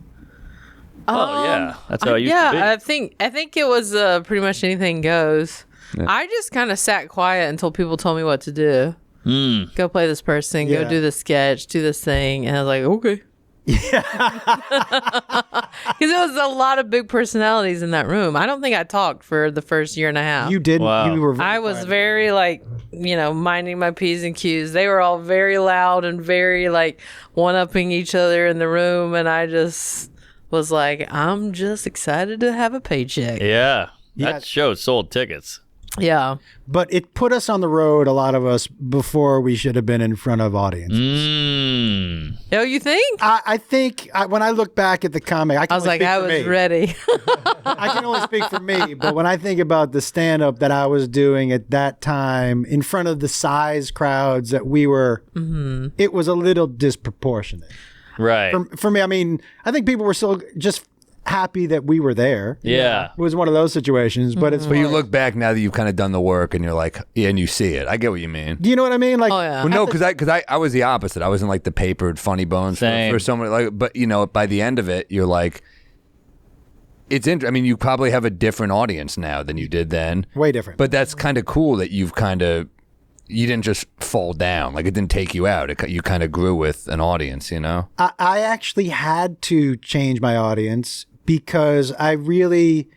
yeah, that's how it used to be. I think it was pretty much anything goes. I just kind of sat quiet until people told me what to do. Go play this person, Yeah. go do this sketch, do this thing, and I was like, okay. Yeah, because it was a lot of big personalities in that room. I don't think I talked for the first year and a half. You didn't. Wow. You were. I was very minding my P's and Q's. They were all very loud and very one-upping each other in the room, and I just was like, I'm just excited to have a paycheck. Yeah. Yeah. That show sold tickets. Yeah. But it put us on the road, a lot of us, before we should have been in front of audiences. Oh, you think? I think when I look back at the comic, I was like, I was ready. I can only speak for me, but when I think about the stand-up that I was doing at that time in front of the size crowds that we were, it was a little disproportionate. Right. For me, I mean, I think people were still just happy that we were there. Yeah. It was one of those situations, but it's. But you look back now that you've kind of done the work and you're like, yeah, and you see it. I get what you mean. Do you know what I mean? Like, Oh, yeah. Well, no, because I was the opposite. I was in like the papered funny bones Same. for someone like, but by the end of it, you're like, it's I mean, you probably have a different audience now than you did then. way different. But that's kind of cool that you didn't just fall down. Like it didn't take you out. You kind of grew with an audience, I actually had to change my audience because I really,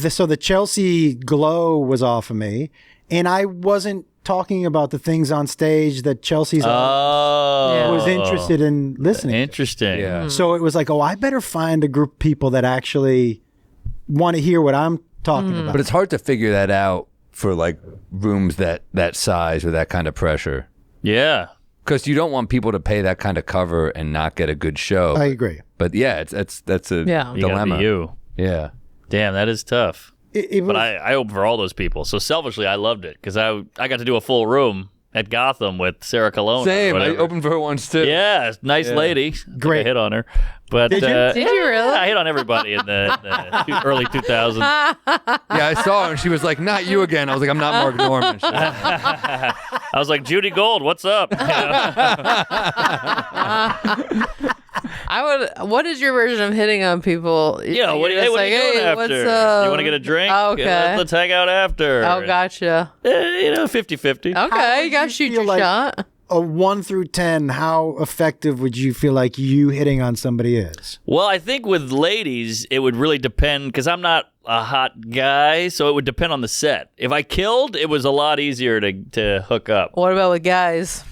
so the Chelsea glow was off of me, and I wasn't talking about the things on stage that Chelsea's was interested in listening to. Interesting. Yeah. So it was like, I better find a group of people that actually want to hear what I'm talking about. But it's hard to figure that out for like rooms that size or that kind of pressure. Yeah. Because you don't want people to pay that kind of cover and not get a good show. I agree. But yeah, that's a You gotta dilemma. be you. Yeah. Damn, that is tough. It But was, I hope for all those people. So selfishly, I loved it because I got to do a full room at Gotham with Sarah Colonna. Same. Or I whatever. opened for her once too. Yeah, nice lady. I think Great. I hit on her. But Did you? Did you really? I hit on everybody in the early 2000s. Yeah, I saw her and she was like, "Not you again." I was like, "I'm not Mark Norman." I was like, Judy Gold, what's up? What is your version of hitting on people? Yeah, You're what are you just doing hey, after? what's up? You want to get a drink? Oh, okay. Let's hang out after. Oh, gotcha. 50-50. Okay, you got to shoot feel your like- shot. a 1 through 10, how effective would you feel like you hitting on somebody is? Well, I think with ladies, it would really depend because I'm not a hot guy, so it would depend on the set. If I killed, it was a lot easier to hook up. What about with guys?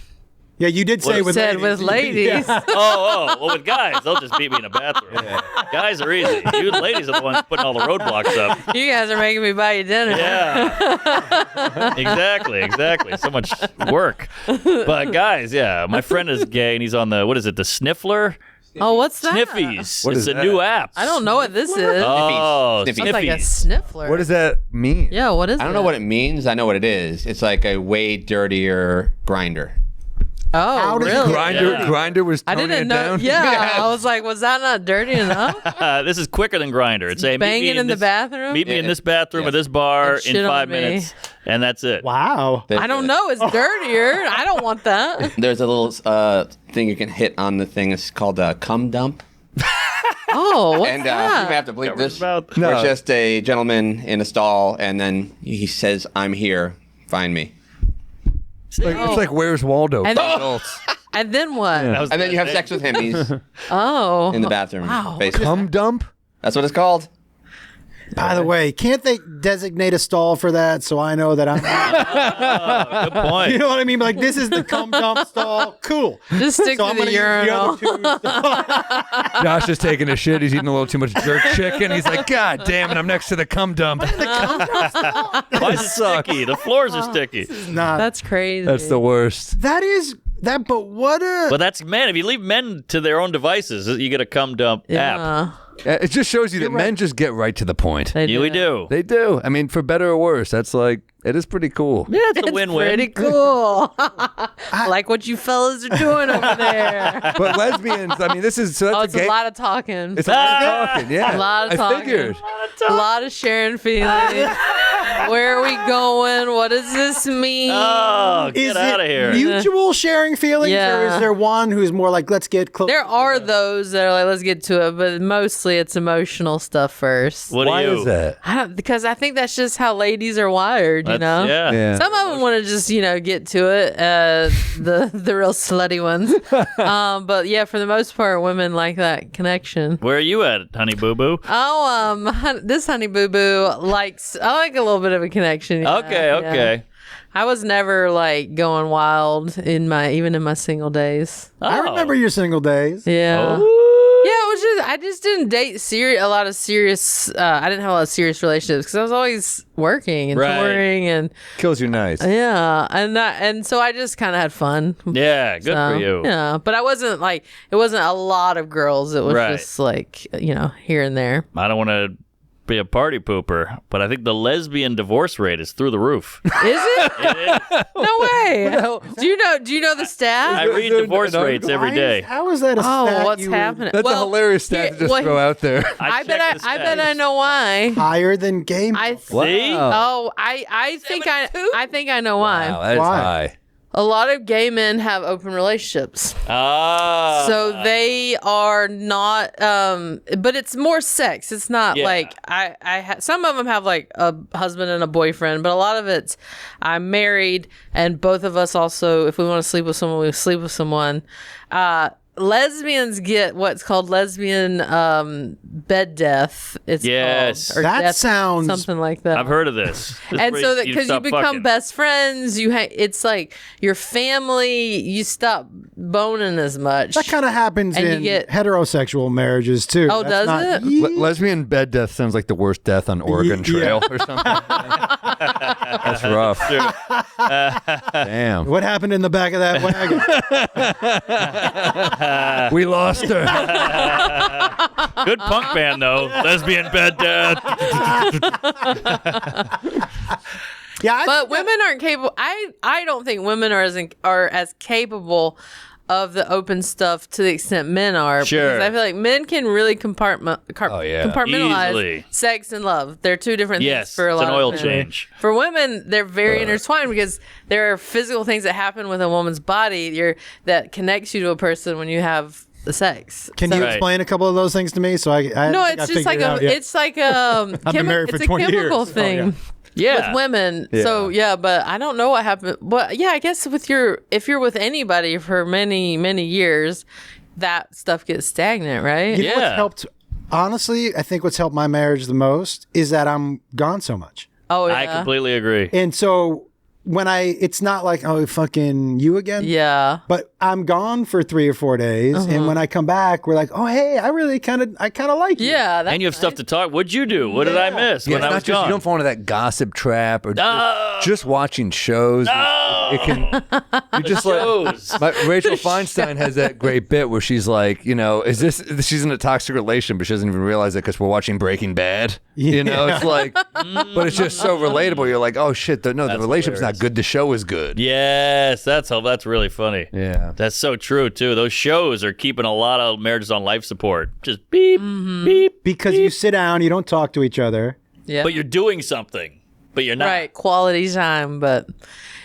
Yeah, you did say with said ladies. with ladies. Well, with guys, they'll just beat me in a bathroom. Guys are easy. You ladies are the ones putting all the roadblocks up. You guys are making me buy you dinner. Yeah. Exactly. So much work. But guys, yeah, my friend is gay and he's on the, what is it, the Sniffler? Oh, what's that? Sniffies. What it's is a that? new app. I don't know what this is. Oh, Sniffies. Sounds like a Sniffies. sniffler. What does that mean? Yeah, what is I don't know what it means. I know what it is. It's like a way dirtier grinder. Oh, How does really? Grinder was I toning didn't it know. down? Yeah, I was like, was that not dirty enough? This is quicker than Grindr. It's a Banging in the bathroom? Meet me in this bathroom or this bar And shit in on 5 me. minutes, and that's it. Wow. I don't know. It's dirtier. I don't want that. There's a little thing you can hit on the thing. It's called a cum dump. Oh, what's And you that? may have to bleep this. mouth. Where it's just a gentleman in a stall, and then he says, "I'm here. Find me." It's like Where's Waldo And- for adults. And then what? That was And then you have it. sex with him. He's Oh. in the bathroom. Wow. Basically. Cum dump? That's what it's called. By the way, can't they designate a stall for that so I know that I'm Good point. You know what I mean? Like, this is the cum dump stall. Cool. Just stick So to I'm the going to use urinal. the other two. Josh is taking a shit. He's eating a little too much jerk chicken. He's like, God damn it, I'm next to the cum dump. Why is it sticky? The floors are sticky. Nah, That's crazy. That's the worst. that is that. But what a But that's men. If you leave men to their own devices, you get a cum dump app. Yeah. It just shows you that men just get right to the point. They Yeah, we do. They do. I mean, for better or worse, that's like, it is pretty cool. Yeah, it's a It's win-win. pretty cool. I like what you fellas are doing over there. But lesbians, I mean, this is, so that's Oh, it's a lot of talking. It's a lot of talking, yeah. A lot of talking. I figured. A lot of sharing feelings. Where are we going? What does this mean? Oh, is get out of it here. mutual sharing feelings, or Yeah. is there one who's more like, let's get close? There are those that are like, let's get to it, but mostly it's emotional stuff first. What Why do you? is that? Because I think that's just how ladies are wired, you know? Yeah. Some of them want to just, get to it, the real slutty ones. But yeah, for the most part, women like that connection. Where are you at, honey boo boo? Oh, this honey boo boo I like a little bit of a connection. yeah, Okay. yeah. I was never like going wild even in my single days. I remember your single days. Yeah. Oh. Yeah, it was just I just didn't date a lot of serious. I didn't have a lot of serious relationships because I was always working and Right. touring and Kills you nice. yeah, and so I just kind of had fun. Yeah, good So, for you. Yeah, but I wasn't like it wasn't a lot of girls. It was Right. just like here and there. I don't want to be a party pooper, but I think the lesbian divorce rate is through the roof. Is it? It is. No way. Do you know the I stat? read divorce rates every day. How is that a Oh, stat what's you would- happening? That's a hilarious stat to just throw out there. I bet checked the I bet stats. I know why. higher than game? See? Oh, I think I know why. Wow, that's Why? high. A lot of gay men have open relationships. Ah. So they are not but it's more sex. It's not Yeah. like some of them have like a husband and a boyfriend, but a lot of it's I'm married and both of us also, if we want to sleep with someone, we sleep with someone. Lesbians get what's called lesbian bed death. It's Yes. called, or That death, sounds- something like that. I've heard of this. And so that because you stop become fucking. best friends, it's like your family. You stop boning as much. That kind of happens And you in get- heterosexual marriages too. Oh, That's does it? Lesbian bed death sounds like the worst death on Oregon Yeah. Trail or something. That's rough. Damn. What happened in the back of that wagon? We lost her. Good punk band though. Lesbian bed death. Yeah, But women aren't capable. I don't think women are as capable of the open stuff to the extent men are. Sure. Because I feel like men can really compartmentalize Easily. sex and love. They're two different Yes, things for a it's lot an of oil men. change. For women, they're very intertwined because there are physical things that happen with a woman's body that connects you to a person when you have the sex. Can you Right. explain a couple of those things to me? So I No, think I it's just like figured it out yet. it's like I've been married for it's 20 a chemical years. Oh, thing. yeah. Yeah. With women. So yeah, but I don't know what happened. But yeah, I guess if you're with anybody for many, many years, that stuff gets stagnant, right? You know what's Yeah. helped? Honestly, I think what's helped my marriage the most is that I'm gone so much. Oh yeah. I completely agree. And so when it's not like, oh, fucking you again. Yeah. But I'm gone for 3 or 4 days, and when I come back, we're like, oh, hey, I kind of like you. Yeah, And you have stuff to talk. What'd you do? What did I miss when I was gone? You don't fall into that gossip trap or just watching shows. It can. You just Rachel Feinstein has that great bit where she's like, she's in a toxic relation, but she doesn't even realize it because we're watching Breaking Bad. It's like, but it's just so relatable. You're like, oh shit, the relationship's not good. The show is good. Yes, that's really funny. Yeah. That's so true, too. Those shows are keeping a lot of marriages on life support. Just beep, beep. Because beep. you sit down, you don't talk to each other. Yeah. But you're doing something. But you're not. Right, quality time. But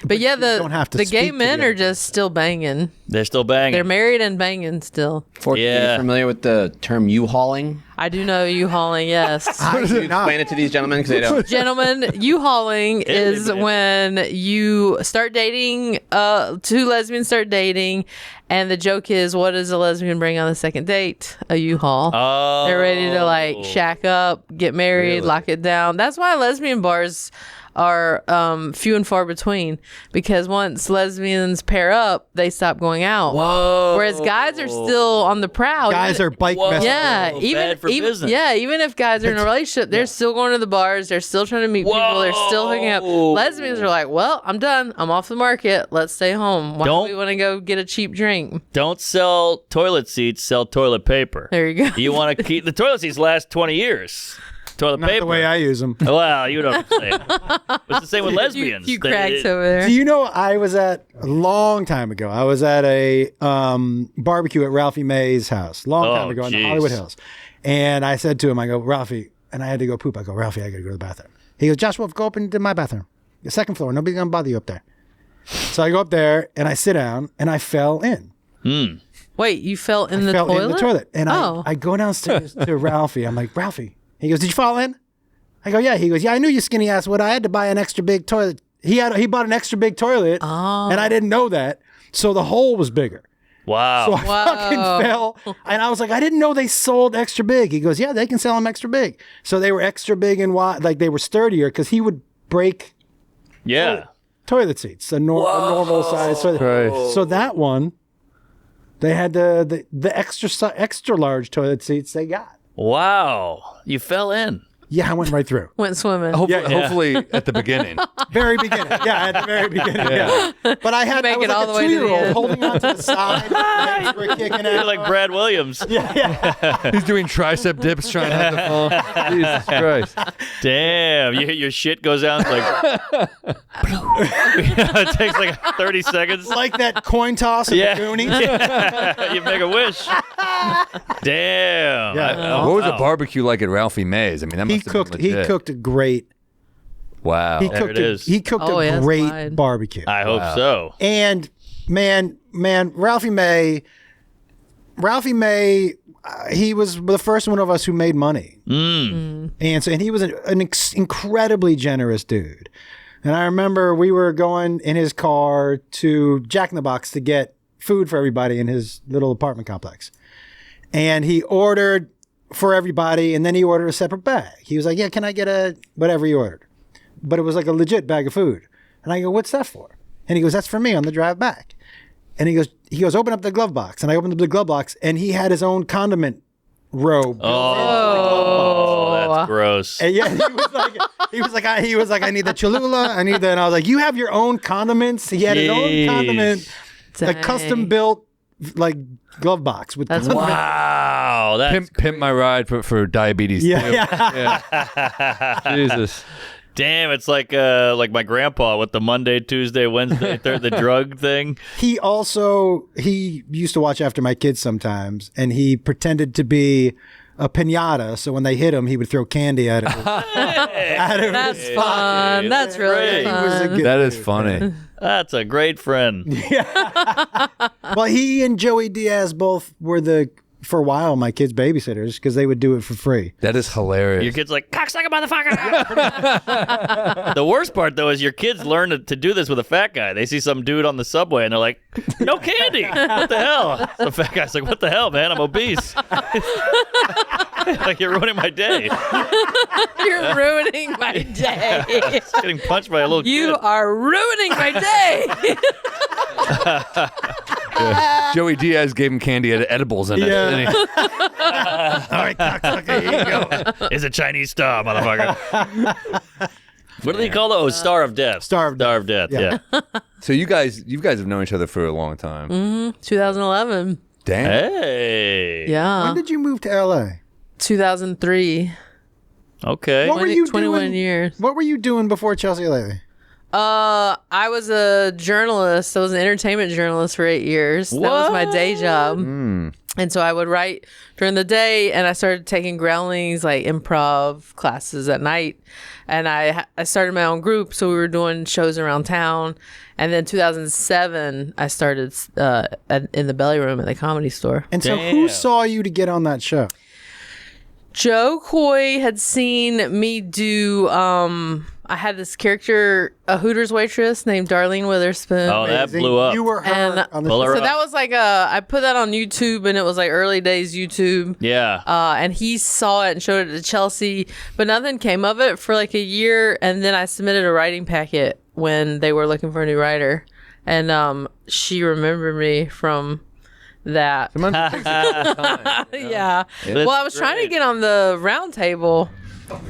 yeah, don't have to the gay speak men together. are just still banging. They're still banging. They're married and banging still. Forky, are you familiar with the term U-hauling? I do know U-hauling, yes. Explain it to these gentlemen because they don't. Gentlemen, U-hauling is when you start dating, 2 lesbians start dating, and the joke is, what does a lesbian bring on the second date? A U-Haul. Oh. They're ready to shack up, get married, lock it down. That's why lesbian bars are few and far between, because once lesbians pair up, they stop going out. Whoa. Whereas guys are still on the prowl. Guys are bike messing. Yeah, bad for business. even if guys are in a relationship, they're still going to the bars. They're still trying to meet people. They're still hooking up. Lesbians are like, well, I'm done. I'm off the market. Let's stay home. Why do we want to go get a cheap drink? Don't sell toilet seats. Sell toilet paper. There you go. You want to keep the toilet seats last 20 years. Toilet Not paper. the way I use them. Well, you don't understand. It's the same with lesbians. You cracks over there. Do you know I was at a long time ago? I was at a barbecue at Ralphie May's house, long time ago in the Hollywood Hills, and I said to him, I go, Ralphie, and I had to go poop. I go, Ralphie, I got to go to the bathroom. He goes, Joshua, go up into my bathroom, the second floor. Nobody's gonna bother you up there. So I go up there and I sit down and I fell in. Wait, you fell in the fell toilet? in the toilet, and I go downstairs to Ralphie. I'm like, Ralphie. He goes, did you fall in? I go, yeah. He goes, yeah, I knew you skinny ass would. I had to buy an extra big toilet. He bought an extra big toilet, and I didn't know that. So the hole was bigger. Wow. So I fucking fell. And I was like, I didn't know they sold extra big. He goes, yeah, they can sell them extra big. So they were extra big and wide, like they were stirdier because he would break toilet seats, a normal size. So that one, they had the extra large toilet seats they got. Wow. You fell in. Yeah, I went right through. Went swimming. Hopefully at the beginning. Very beginning. Yeah, at the very beginning. Yeah. But I was it like all a the way to the 2-year-old end. holding on to the side. Legs were kicking You're out. like Brad Williams. He's doing tricep dips trying not to fall. Jesus Christ. Damn. Your shit goes out. It's like. It takes like 30 seconds. Like that coin toss in the Goonies. You make a wish. Damn. Yeah. What was a barbecue like at Ralphie May's? I mean, that must have been He legit. cooked a great. Wow. He There cooked it is. He cooked a great barbecue. I hope so. And man, Ralphie May, he was the first one of us who made money. And he was an incredibly generous dude. And I remember we were going in his car to Jack in the Box to get food for everybody in his little apartment complex. And he ordered for everybody, and then he ordered a separate bag. He was like, yeah, can I get whatever he ordered? But it was like a legit bag of food. And I go, what's that for? And he goes, that's for me on the drive back. And he goes, open up the glove box. And I opened up the glove box, and he had his own condiment robe. Oh, that's gross. And yeah, he was like, I need the Cholula, I need that. And I was like, you have your own condiments? He had his own condiment, a custom built like glove box with That's wow. That's Pimp my ride for diabetes. yeah. Jesus. damn. It's like my grandpa with the Monday, Tuesday, Wednesday, the drug thing. He used to watch after my kids sometimes, and he pretended to be a piñata, so when they hit him, he would throw candy at him. That's fun. That's really fun. That is funny. That's a great friend. Well, he and Joey Diaz both were for a while, my kids' babysitters, because they would do it for free. That is hilarious. Your kid's like, cocksucker motherfucker. The worst part, though, is your kids learn to do this with a fat guy. They see some dude on the subway, and they're like, no candy. What the hell? The fat guy's like, what the hell, man? I'm obese. Like, you're ruining my day. You're ruining my day. Just getting punched by a little kid. You are ruining my day. Joey Diaz gave him candy had edibles in it. Yeah. didn't he? All right, cocksucker, here you go. It's a Chinese star, motherfucker. What do they call it? Oh, Star of Death. Star of Death. Yeah. Yeah. So you guys have known each other for a long time. 2011. Damn. Hey. Yeah. When did you move to LA? 2003. Okay. What were you 21 doing? years. What were you doing before Chelsea lately? I was a journalist. I was an entertainment journalist for 8 years. That was my day job. And so I would write during the day, and I started taking Groundlings, like improv classes at night. And I started my own group, so we were doing shows around town. And then 2007, I started in the Belly Room at the Comedy Store. And so who saw you to get on that show? Joe Coy had seen me do, I had this character, a Hooters waitress named Darlene Witherspoon. Oh, that blew up. You were her on the Pull show. her So up. that was like I put that on YouTube, and it was like early days YouTube. Yeah. And he saw it and showed it to Chelsea, but nothing came of it for like a year. And then I submitted a writing packet when they were looking for a new writer, and she remembered me from that. Sometimes it takes a long time. Yeah. That's Well, I was trying to get on the round table,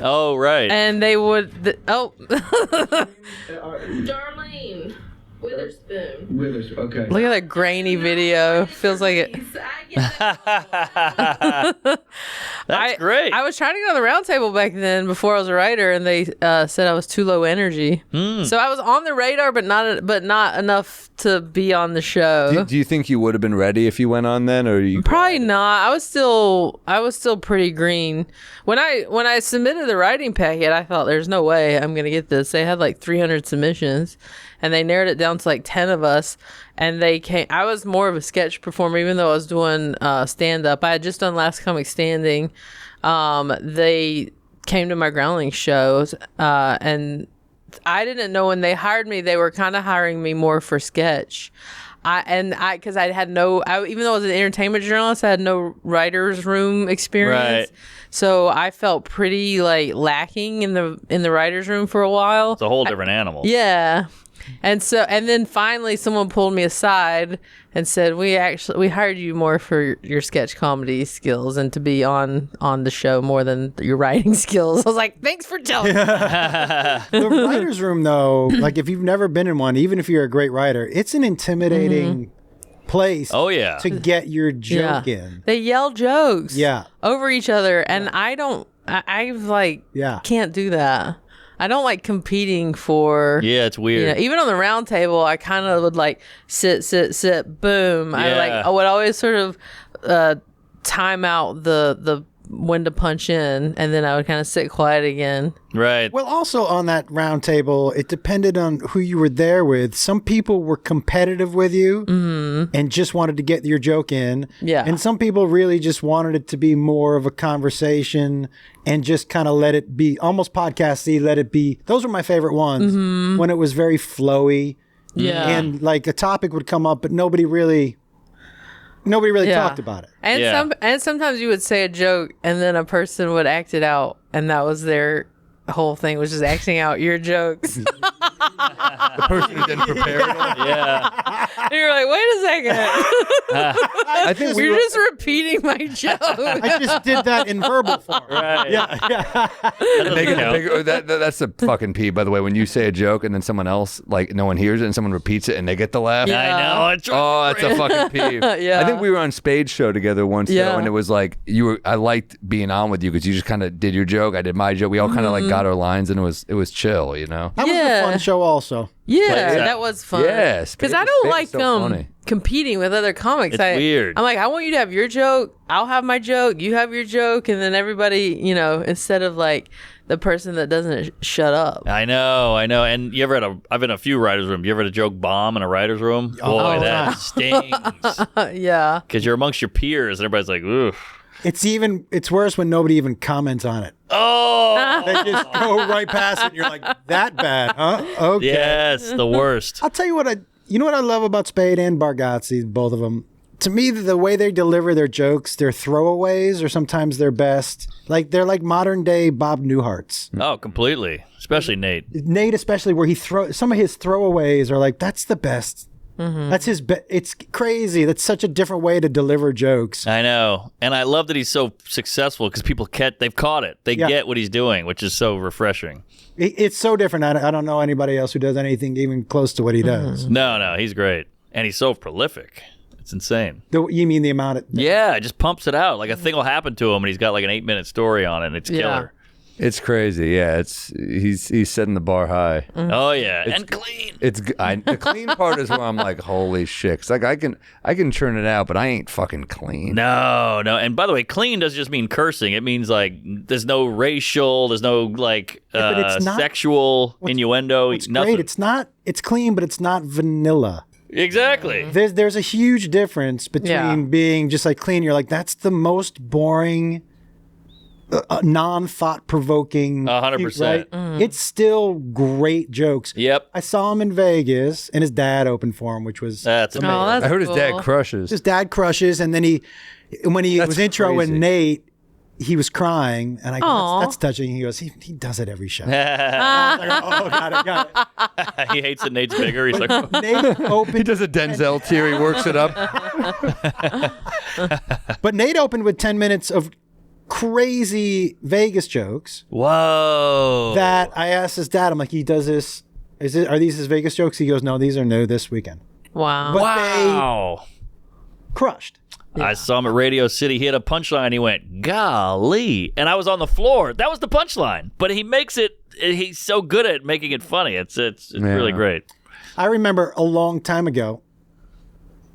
Oh, right. and they would. Darlene Witherspoon. Withers. Okay. Look at that grainy video. Feels like it. That's great. I was trying to get on the round table back then before I was a writer, and they said I was too low energy. So I was on the radar, but not enough to be on the show. Do you think you would have been ready if you went on then, or you? Probably not. I was still pretty green when I submitted the writing packet. I thought there's no way I'm gonna get this. They had like 300 submissions, and they narrowed it down to like 10 of us. And they came. I was more of a sketch performer, even though I was doing stand up. I had just done Last Comic Standing. They came to my Groundlings shows, and I didn't know when they hired me, they were kind of hiring me more for sketch. Because I had even though I was an entertainment journalist, I had no writer's room experience. Right. So I felt pretty like lacking in the writer's room for a while. It's a whole different animal. Yeah. And then finally someone pulled me aside and said, we hired you more for your sketch comedy skills and to be on the show more than your writing skills. I was like, thanks for telling me. The writer's room, though, like if you've never been in one, even if you're a great writer, it's an intimidating place Oh, yeah. to get your joke in. They yell jokes Yeah. over each other, and I Yeah. can't do that. I don't like competing for. Yeah, it's weird. Even on the round table, I kind of would like sit, boom. Yeah. I would always sort of time out the when to punch in, and then I would kind of sit quiet again. Right. Well, also on that round table, it depended on who you were there with. Some people were competitive with you and just wanted to get your joke in. Yeah. And some people really just wanted it to be more of a conversation and just kind of let it be almost podcasty, let it be. Those were my favorite ones when it was very flowy. Yeah. And like a topic would come up, but nobody really talked about it. And Yeah. sometimes you would say a joke, and then a person would act it out, and that was their whole thing, was just acting out your jokes. The person who didn't prepare it. Yeah. And you're like, wait a second. I think You're just repeating my joke. I just did that in verbal form. Right. Yeah. And they get the bigger, that's a fucking P, by the way. When you say a joke and then someone else, like no one hears it and someone repeats it and they get the laugh. I know. It's Oh, that's a fucking P. Yeah. I think we were on Spade's show together once, Yeah. though, and it was like I liked being on with you because you just kind of did your joke, I did my joke. We all kind of like got our lines, and it was chill, you know. That was Yeah. a fun show also. Yeah, that was fun. Yeah, because I don't like so funny. competing with other comics. It's weird. I'm like, I want you to have your joke. I'll have my joke. You have your joke, and then everybody, instead of like the person that doesn't shut up. I know. And you ever I've been in a few writers' rooms. You ever had a joke bomb in a writer's room? Boy, Oh, that yeah. stings. Yeah. Because you're amongst your peers, and everybody's like, oof. It's worse when nobody even comments on it. Oh, They just go right past it and you're like, that bad, huh? Okay. yes, the worst. I'll tell you what you know what I love about Spade and Bargatze, both of them. To me, the way they deliver their jokes, their throwaways are sometimes their best. Like they're like modern day Bob Newhart's. Oh, completely. Especially Nate. Nate, especially where some of his throwaways are like, that's the best That's his. It's crazy. That's such a different way to deliver jokes. I know, and I love that he's so successful because people they've caught it. They get what he's doing, which is so refreshing. It's so different. I don't know anybody else who does anything even close to what he does. No, he's great, and he's so prolific. It's insane. You mean the amount of... Yeah, it just pumps it out. Like a thing will happen to him, and he's got like an 8-minute story on it, and it's killer. It's crazy. Yeah, he's setting the bar high. Oh yeah, and clean. The clean part is where I'm like, holy shit. 'Cause like I can churn it out, but I ain't fucking clean. No. And by the way, clean doesn't just mean cursing. It means like there's no racial, there's no like but it's not, sexual innuendo. It's nothing. great. It's clean, but it's not vanilla. Exactly. There's a huge difference between being just like clean. You're like, that's the most boring, non-thought-provoking. 100%. Right? It's still great jokes. Yep. I saw him in Vegas, and his dad opened for him, which was That's amazing. that's I heard his cool. dad crushes. his dad crushes, and then when he was introing crazy. Nate, he was crying, and I go, Aw. that's touching. He goes, he does it every show. he Got it. hates that Nate's bigger. He's like, Nate He opened, does a Denzel tier. He works it up. but Nate opened with 10 minutes of crazy Vegas jokes whoa. that I asked his dad. I'm like, he does this. Are these his Vegas jokes? He goes, no, these are new this weekend. Wow. But Wow. they crushed. I saw him at Radio City. He had a punchline. He went, golly. And I was on the floor. That was the punchline. But he makes it, he's so good at making it funny. It's really great. I remember a long time ago,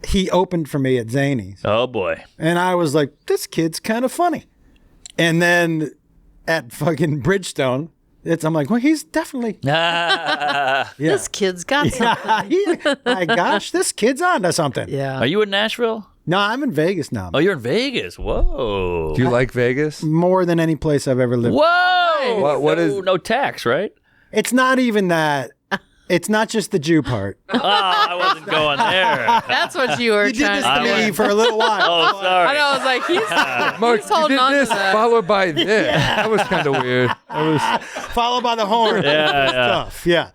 he opened for me at Zany's. Oh, boy. And I was like, this kid's kind of funny. And then at fucking Bridgestone, I'm like, well, he's definitely. This kid's got something. My gosh, this kid's on to something. Yeah. Are you in Nashville? No, I'm in Vegas now. Oh, you're in Vegas. Whoa. Do you like Vegas? More than any place I've ever lived. Whoa. What is- No tax, right? It's not even that. It's not just the Jew part. Oh, I wasn't going there. That's what you were He did trying this to to me for a little while. Oh, sorry. I know. I was like, Mark, he's you holding did on to this that. followed by this. That was kind of weird. Followed by the horn. Stuff. Yeah.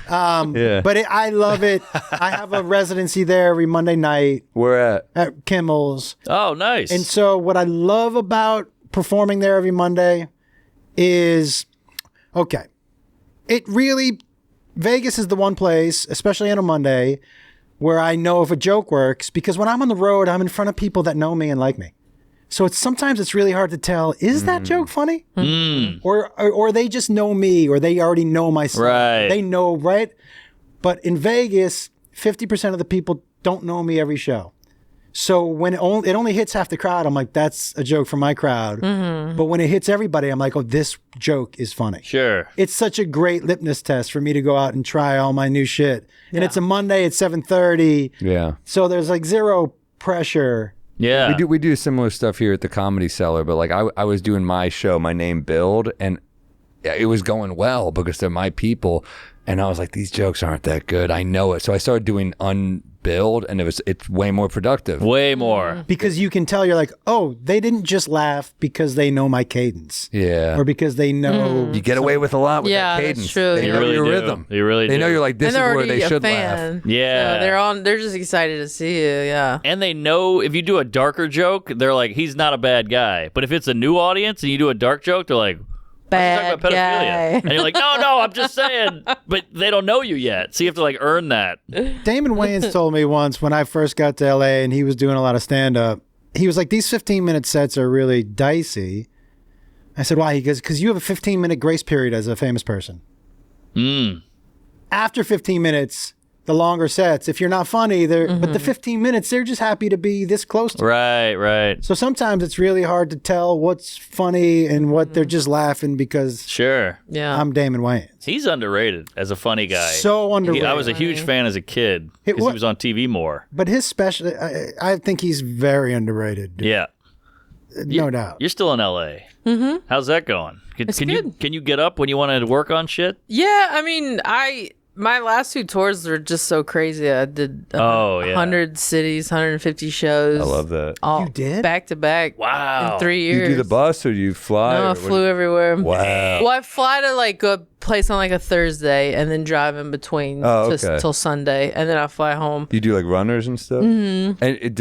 Yeah. But I love it. I have a residency there every Monday night Where at? Kimmel's. Oh, nice. And so what I love about performing there every Monday is, okay, Vegas is the one place, especially on a Monday, where I know if a joke works, because when I'm on the road, I'm in front of people that know me and like me. So sometimes it's really hard to tell, is that joke funny? Or they just know me, or they already know my style. Right. They know, right? But in Vegas, 50% of the people don't know me every show. So when it only hits half the crowd, I'm like, that's a joke for my crowd. But when it hits everybody, I'm like, oh, this joke is funny. Sure. It's such a great litmus test for me to go out and try all my new shit. And it's a Monday at 7:30. Yeah. So there's like zero pressure. Yeah. We do similar stuff here at the Comedy Cellar, but like I was doing my show, my name Build, and it was going well because they're my people. And I was like, these jokes aren't that good. I know it. So I started doing Unbuild, and it's way more productive. Way more. Because you can tell, you're like, oh, they didn't just laugh because they know my cadence. Yeah. Or because they know. You get away with a lot with Yeah, that that's cadence. true. They You know really your do. rhythm. You really They do. know you're like, this And is they're where they already a should fan. laugh. Yeah. So they're just excited to see you. Yeah. And they know if you do a darker joke, they're like, he's not a bad guy. But if it's a new audience and you do a dark joke, they're like, Bad talking about pedophilia. guy. And you're like, no, I'm just saying. But they don't know you yet. So you have to like earn that. Damon Wayans told me once when I first got to LA and he was doing a lot of stand up, he was like, these 15-minute sets are really dicey. I said, why? He goes, because you have a 15-minute grace period as a famous person. After 15 minutes, the longer sets, if you're not funny, but the 15 minutes, they're just happy to be this close to. Right. So sometimes it's really hard to tell what's funny and what they're just laughing because Sure. Yeah. I'm Damon Wayans. He's underrated as a funny guy. So underrated. I was a huge fan as a kid because he was on TV more. But his special, I think he's very underrated. Yeah. No doubt. You're still in LA. How's that going? Can good. you get up when you want to work on shit? Yeah, I mean, my last 2 tours were just so crazy. I did 100 cities, 150 shows. I love that. All You did? back to back. Wow. In 3 You years. do the bus or you fly? No, I flew everywhere. Wow. Well, I fly to like a place on like a Thursday and then drive in between till Sunday, and then I fly home. You do like runners and stuff. Mm-hmm. And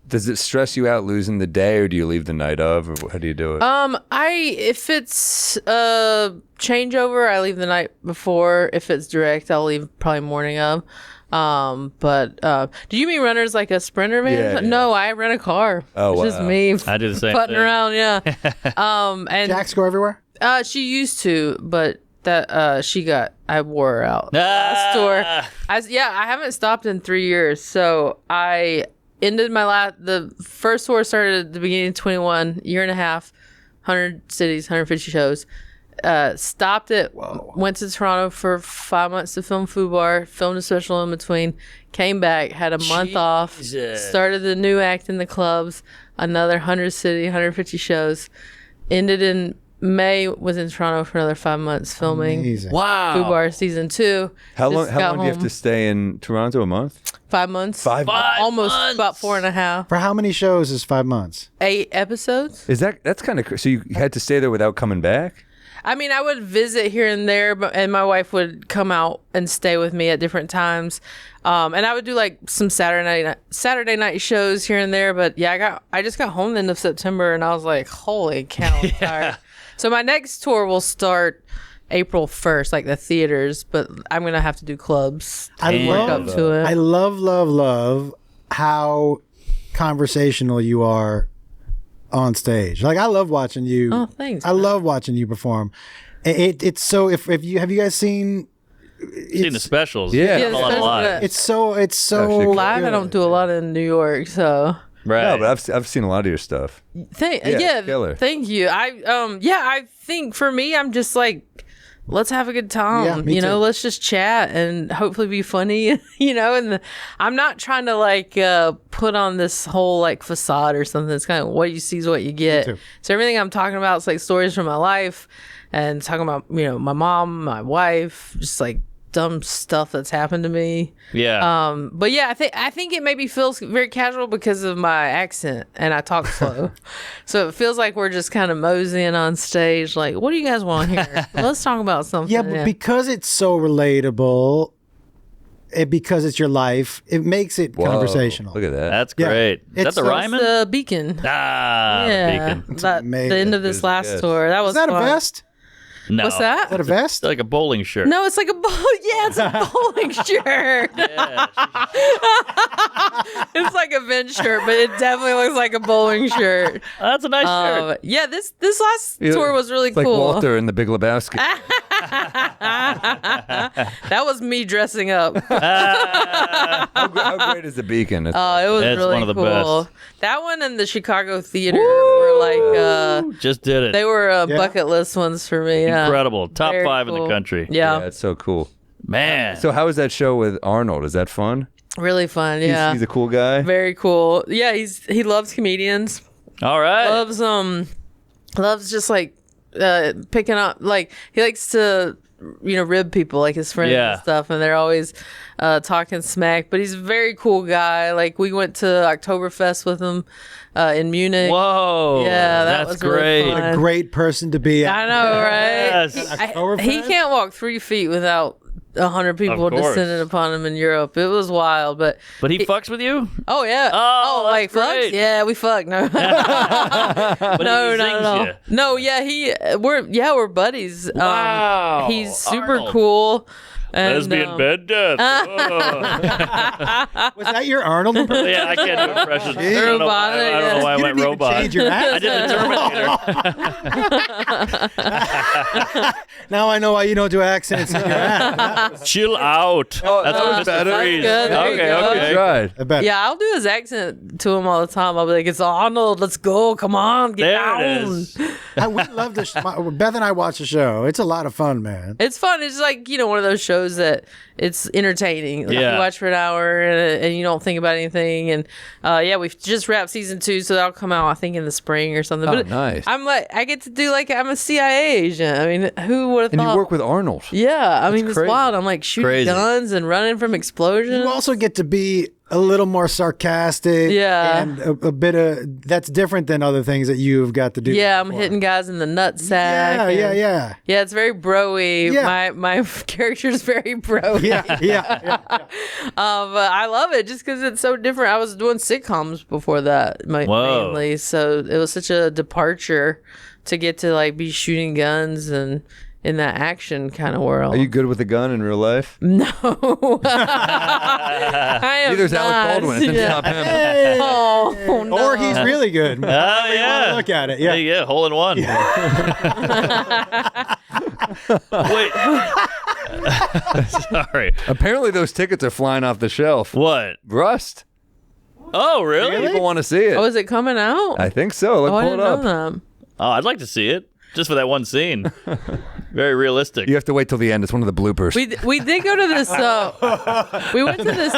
does it stress you out losing the day, or do you leave the night of, or how do you do it? If it's changeover, I leave the night before. If it's direct, I'll leave probably morning of. But do you mean runners like a sprinter van? Yeah. No, I rent a car. Oh, It's wow. just me. I do the same putting thing. around, yeah. And Jacks go everywhere? she used to, but that I wore her out. Last tour. I haven't stopped in 3 years, so I ended the first tour started at the beginning of 21, year and a half, 100 cities, 150 shows. Stopped it, went to Toronto for 5 months to film Food Bar, filmed a special in between, came back, had a month off, started the new act in the clubs, another 100 city, 150 shows, ended in May, was in Toronto for another 5 months filming. Amazing. Wow. Food Bar season 2. How long Just got do you have home. to stay in Toronto? A month? 5 months. 5 months? Almost months. about 4.5. For how many shows is 5 months? 8 episodes. That's kind of so you had to stay there without coming back? I mean, I would visit here and there, and my wife would come out and stay with me at different times. And I would do like some Saturday night shows here and there. But yeah, I just got home the end of September, and I was like, holy cow, I'm tired. So my next tour will start April 1st, like the theaters, but I'm going to have to do clubs to work up to it. I love how conversational you are on stage. Like, I love watching you. Oh, thanks. I love watching you perform. It's so, have you guys seen Seen the specials. Yeah. A lot of live. It's so Actually, live. I don't do a lot in New York, so Right. No, but I've seen a lot of your stuff. Killer. Thank you. I think for me, I'm just like, let's have a good time. Yeah, me too. Let's just chat and hopefully be funny. And I'm not trying to like put on this whole like facade or something. It's kind of what you see is what you get. too. So everything I'm talking about is like stories from my life and talking about my mom, my wife, just like dumb stuff that's happened to me. Yeah. But yeah, I think it maybe feels very casual because of my accent and I talk slow. So it feels like we're just kind of moseying on stage. Like, what do you guys want here? Let's talk about something. Yeah, but because it's so relatable, because it's your life, it makes it Whoa, conversational. Look at that. That's Yeah. great. Is It's that the Ryman? the Beacon. Ah, Yeah, Beacon. the amazing. end of this It's last good. tour. That was Is that fun. a vest? No. What's that? Is that a vest? Like a bowling shirt. No, it's like it's a bowling shirt. Yeah. It's like a bench shirt, but it definitely looks like a bowling shirt. That's a nice shirt. Yeah, this last tour was really It's like cool. Walter in The Big Lebowski. That was me dressing up. How great is the Beacon? It was It's really one of the cool. best. That one and the Chicago Theater were like Just did it. they were bucket list ones for me. Yeah. Incredible. Top Very 5 in cool. the country. Yeah, Yeah, it's so cool. Man. So how was that show with Arnold? Is that fun? really fun. Yeah, He's a cool guy. very cool. Yeah, he loves comedians. All right. Loves just like picking up, like he likes to rib people, like his friends Yeah. and stuff, and they're always talking smack, but he's a very cool guy. Like we went to Oktoberfest with him in Munich. Whoa. Yeah, that that's was really great. fun. A great person to be at. I know, right? Yes. He can't walk 3 feet without 100 people Of course. descending upon him in Europe. It was wild, but But he fucks with you? oh yeah, Oh, like that's fucks? great. Yeah, we fuck. No, But no, he not zings at all. you. No, yeah, we're buddies. Wow. He's super Arnold. cool. And, Lesbian bed death. Oh. Was that your Arnold impression? Yeah, I can't do impressions. I don't know why, I don't know why I You went didn't even robot. change your I did the Terminator. Now I know why you don't do accents in your act. Chill out. That's what Mr. better. Freeze. Good, there you Okay, go. okay. Tried. I bet. Yeah, I'll do his accent to him all the time. I'll be like, "It's Arnold. Let's go. Come on, get There down." it is. We love this. Beth and I watch the show. It's a lot of fun, man. It's fun. It's like one of those shows shows that it's entertaining. Like, Yeah. you watch for an hour and you don't think about anything. And we've just wrapped season 2, so that'll come out I think in the spring or something. Oh, But nice. I'm like, I get to do like I'm a CIA agent. I mean, who would have And thought? you work with Arnold. Yeah, I mean, it's crazy. wild. I'm like shooting Crazy. guns and running from explosions. You also get to be a little more sarcastic. Yeah. And a bit of that's different than other things that you've got to do. Yeah, I'm before. hitting guys in the nutsack. Yeah. Yeah, it's very bro-y. Yeah. My character's very bro-y. Yeah. But I love it just because it's so different. I was doing sitcoms before that Whoa. mainly, so it was such a departure to get to like be shooting guns and in that action kind of world. Are you good with a gun in real life? No, I am Neither's not. Alec Baldwin. It didn't Yeah. stop him. Oh, no. Or he's really good. Oh, yeah. Look at it. Yeah. Yeah, hole in one. Wait. Sorry. Apparently, those tickets are flying off the shelf. What? Rust. Oh, really? People want to see it. Oh, is it coming out? I think so. Let's I pull didn't it up. know that. Oh, I'd like to see it. Just for that one scene. Very realistic. You have to wait till the end. It's one of the bloopers. We did go to this. We went to this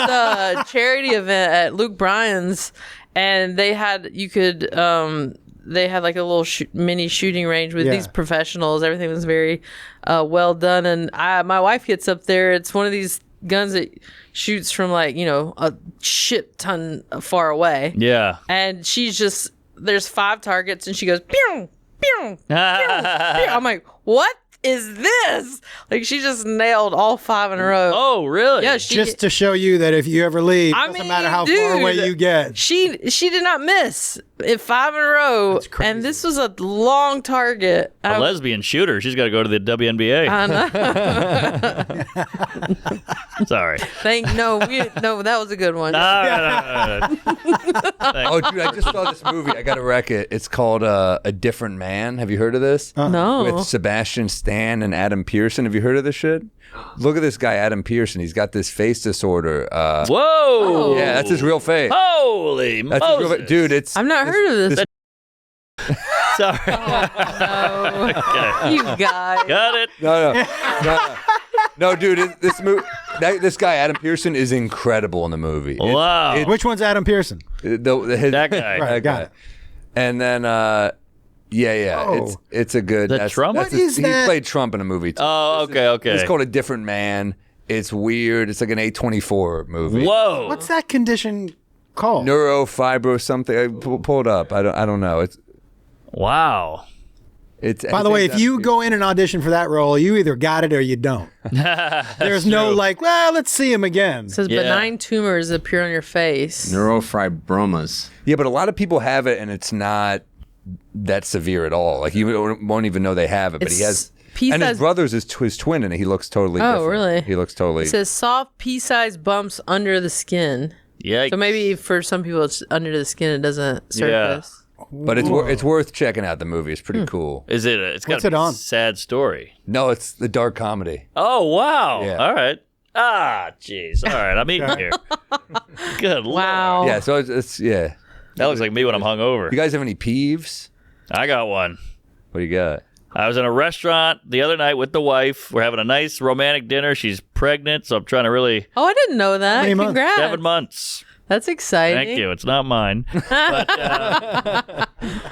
charity event at Luke Bryan's, and they had they had like a little mini shooting range with these professionals. Everything was very well done, and my wife gets up there. It's one of these guns that shoots from like a shit ton far away. Yeah. And she's just there's 5 targets, and she goes pew pew pew. I'm like, what is this? Like, she just nailed all 5 in a row. Oh, really? Yeah, Just to show you that if you ever leave, I doesn't mean, matter how dude, far away you get. She did not miss it 5 in a row, crazy. and this was a long target. A lesbian shooter. She's got to go to the WNBA. I know. Sorry. No, that was a good one. No. Oh, dude, I just saw this movie. I got to wreck it. It's called A Different Man. Have you heard of this? No. With Sebastian Stan and Adam Pearson. Have you heard of this shit? Look at this guy, Adam Pearson. He's got this face disorder. Whoa. Yeah, that's his real face. Holy That's his real Moses. face. Dude, it's... I've not heard of this. Sorry. No. Okay. You guys. Got it. No, dude, this guy, Adam Pearson, is incredible in the movie. Wow. Which one's Adam Pearson? That guy. Right, got it. And then, Oh. it's a good... That Trump? What is He that? played Trump in a movie, too. Oh, okay. It's called A Different Man. It's weird. It's like an A24 movie. Whoa. What's that condition called? Neurofibro something. Pull it up. I don't know. Wow. By the way, if you go in and audition for that role, you either got it or you don't. There's no like, well, let's see him again. It says Yeah. benign tumors appear on your face. Neurofibromas. Yeah, but a lot of people have it, and it's not that severe at all. Like you won't even know they have it, but he has. And his brother's his twin, and he looks totally different. Oh, really? He looks totally... It says soft pea-sized bumps under the skin. Yeah. So maybe for some people it's under the skin, it doesn't surface. But it's worth checking out the movie. It's pretty cool. Is it? It's got What's it on? sad story. No, it's the dark comedy. Oh, wow. Yeah. All right. Ah, jeez. All right. I'm eating here. Good Wow. Lord. Yeah, so it's yeah. That looks like me when I'm hungover. You guys have any peeves? I got one. What do you got? I was in a restaurant the other night with the wife. We're having a nice romantic dinner. She's pregnant, so I'm trying to really... Oh, I didn't know that. many months? Congrats. 7 months. That's exciting. Thank you. It's not mine.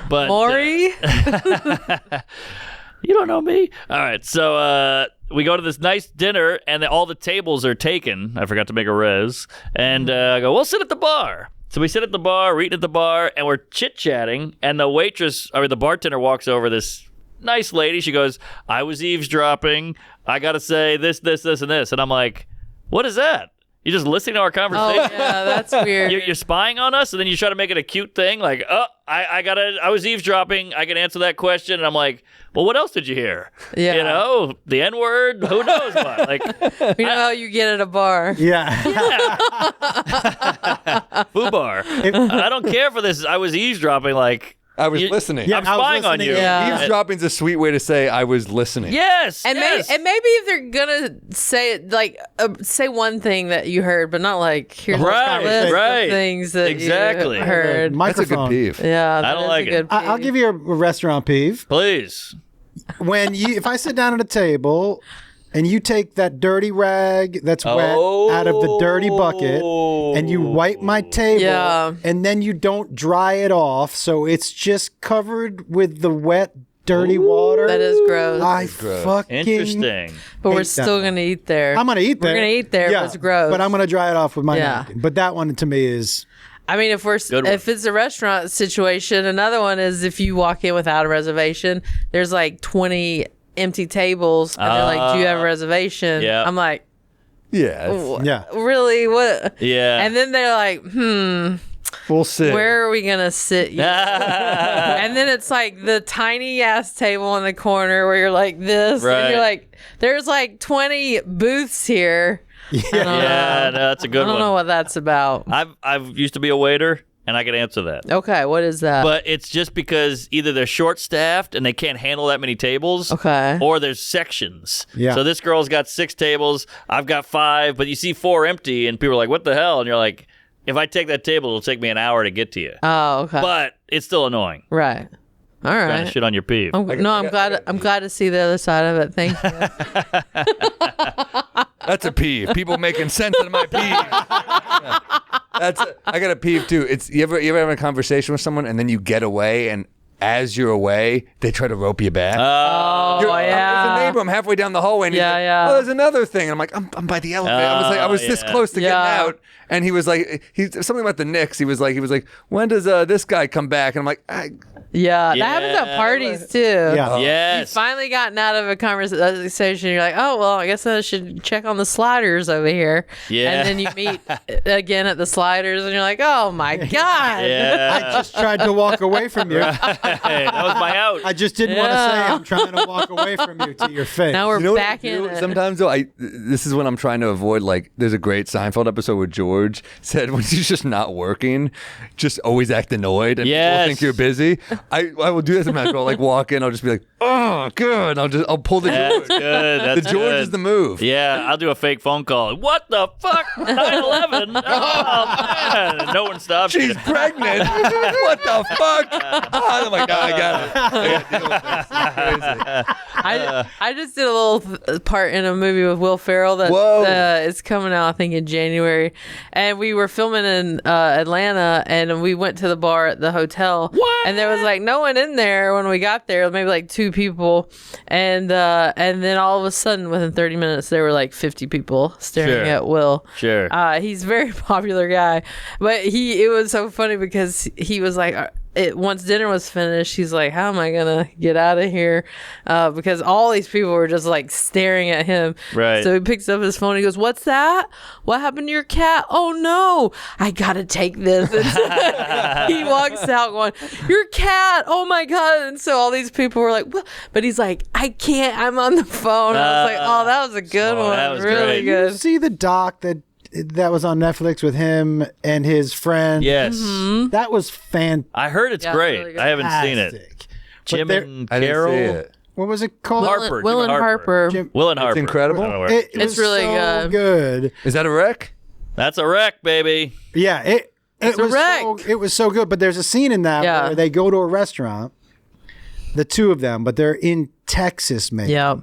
But Maury? you don't know me. All right. So we go to this nice dinner, and all the tables are taken. I forgot to make a res. And I go, we'll sit at the bar. So we sit at the bar, we're eating at the bar, and we're chit-chatting. And the bartender walks over, this nice lady. She goes, I was eavesdropping. I got to say this, this, this, and this. And I'm like, what is that? You're just listening to our conversation? Oh, yeah, that's weird. You're spying on us, and then you try to make it a cute thing, like, I was eavesdropping. I can answer that question, and I'm like, well, what else did you hear? Yeah. You know, the N word. Who knows what? Like, You know how you get at a bar. Yeah. foobar. I don't care for this. I was eavesdropping. Like, I was listening. Yeah, I'm I was spying on listening. you. Yeah. Eavesdropping's a sweet way to say I was listening. Yes. And, yes. maybe if they're gonna say it, like say one thing that you heard, but not like here's a Right, list right. of things that Exactly. you heard. That's a Microphone. good peeve. Yeah, that don't is like a it. good I'll peeve. give you a restaurant peeve. Please. If I sit down at a table and you take that dirty rag that's wet out of the dirty bucket and you wipe my table and then you don't dry it off. So it's just covered with the wet, dirty water. That is gross. I fucking Interesting. But we're still going to eat there. I'm going to eat there. We're going to eat there, but it's gross. But I'm going to dry it off with my napkin. But that one to me is... I mean, if it's a restaurant situation, another one is if you walk in without a reservation, there's like 20 empty tables, and they're like, "Do you have a reservation?" Yeah. I'm like, yeah, really? What? Yeah. And then they're like, We'll sit. where are we gonna sit? And then it's like the tiny ass table in the corner where you're like this, Right. and you're like, there's like 20 booths here. Yeah, no, that's a good I don't one. know what that's about. I've used to be a waiter, and I can answer that. Okay, what is that? But it's just because either they're short-staffed and they can't handle that many tables, Okay. or there's sections. Yeah. So this girl's got 6 tables, I've got 5, but you see 4 empty, and people are like, what the hell? And you're like, if I take that table, it'll take me an hour to get to you. Oh, okay. But it's still annoying. Right. All Trying right. to shit on your peeve. I'm glad to see the other side of it. Thank you. That's a peeve. People making sense out of my peeve. Yeah. I got a peeve too. It's you ever have a conversation with someone and then you get away, and as you're away, they try to rope you back. Oh, There's a neighbor. I'm halfway down the hallway, and he's like, yeah. "Oh, there's another thing." And I'm like, "I'm by the elevator." I was this close to getting out, and he was like, something about the Knicks. He was like, when does this guy come back? And I'm like, that happens at parties too. Yeah. Yes. You've finally gotten out of a conversation. You're like, oh, well, I guess I should check on the sliders over here. Yeah. And then you meet again at the sliders, and you're like, oh, my God. Yeah. I just tried to walk away from you. Hey, that was my out. I just didn't want to say I'm trying to walk away from you to your face. Now we're You know what back I do? in it. Sometimes though, this is when I'm trying to avoid. Like, there's a great Seinfeld episode where George said when he's just not working, just always act annoyed and Yes. people think you're busy. I will do this sometimes. I'll like walk in, I'll just be like, oh, good. I'll pull the That's George. good. That's The George good. is the move. Yeah, I'll do a fake phone call. What the fuck? 9/11? Oh, man. No one stops She's you. pregnant. What the fuck? Oh my God, I got it. I got to deal with this. It's crazy. I just did a little part in a movie with Will Ferrell that it's coming out, I think, in January. And we were filming in Atlanta, and we went to the bar at the hotel. What? And there was like no one in there when we got there, maybe like 2 people. And then all of a sudden, within 30 minutes, there were like 50 people staring Sure. at Will. Sure. He's a very popular guy, but it was so funny because he was like, once dinner was finished, he's like, how am I gonna get out of here? Because all these people were just like staring at him. Right. So he picks up his phone. He goes, what's that? What happened to your cat? Oh no, I gotta take this. And he walks out going, your cat, oh my God. And so all these people were like, what? But he's like, I can't, I'm on the phone. I was like, oh, that was a good one. that was really great. good. You see the doc that was on Netflix with him and his friend? Yes. That was fantastic. I heard it's Yeah, great. really good. I haven't seen it. Jim there- and I didn't Carol. see it. What was it called? Harper. Will Jim and Harper. Jim- Will and Harper. incredible. I don't know where- It It's was really so good. Is that a wreck? That's a wreck, baby. Yeah, it It's a was wreck. it was so good. But there's a scene in that Yeah. where they go to a restaurant, the 2 of them, but they're in Texas, maybe. Yeah.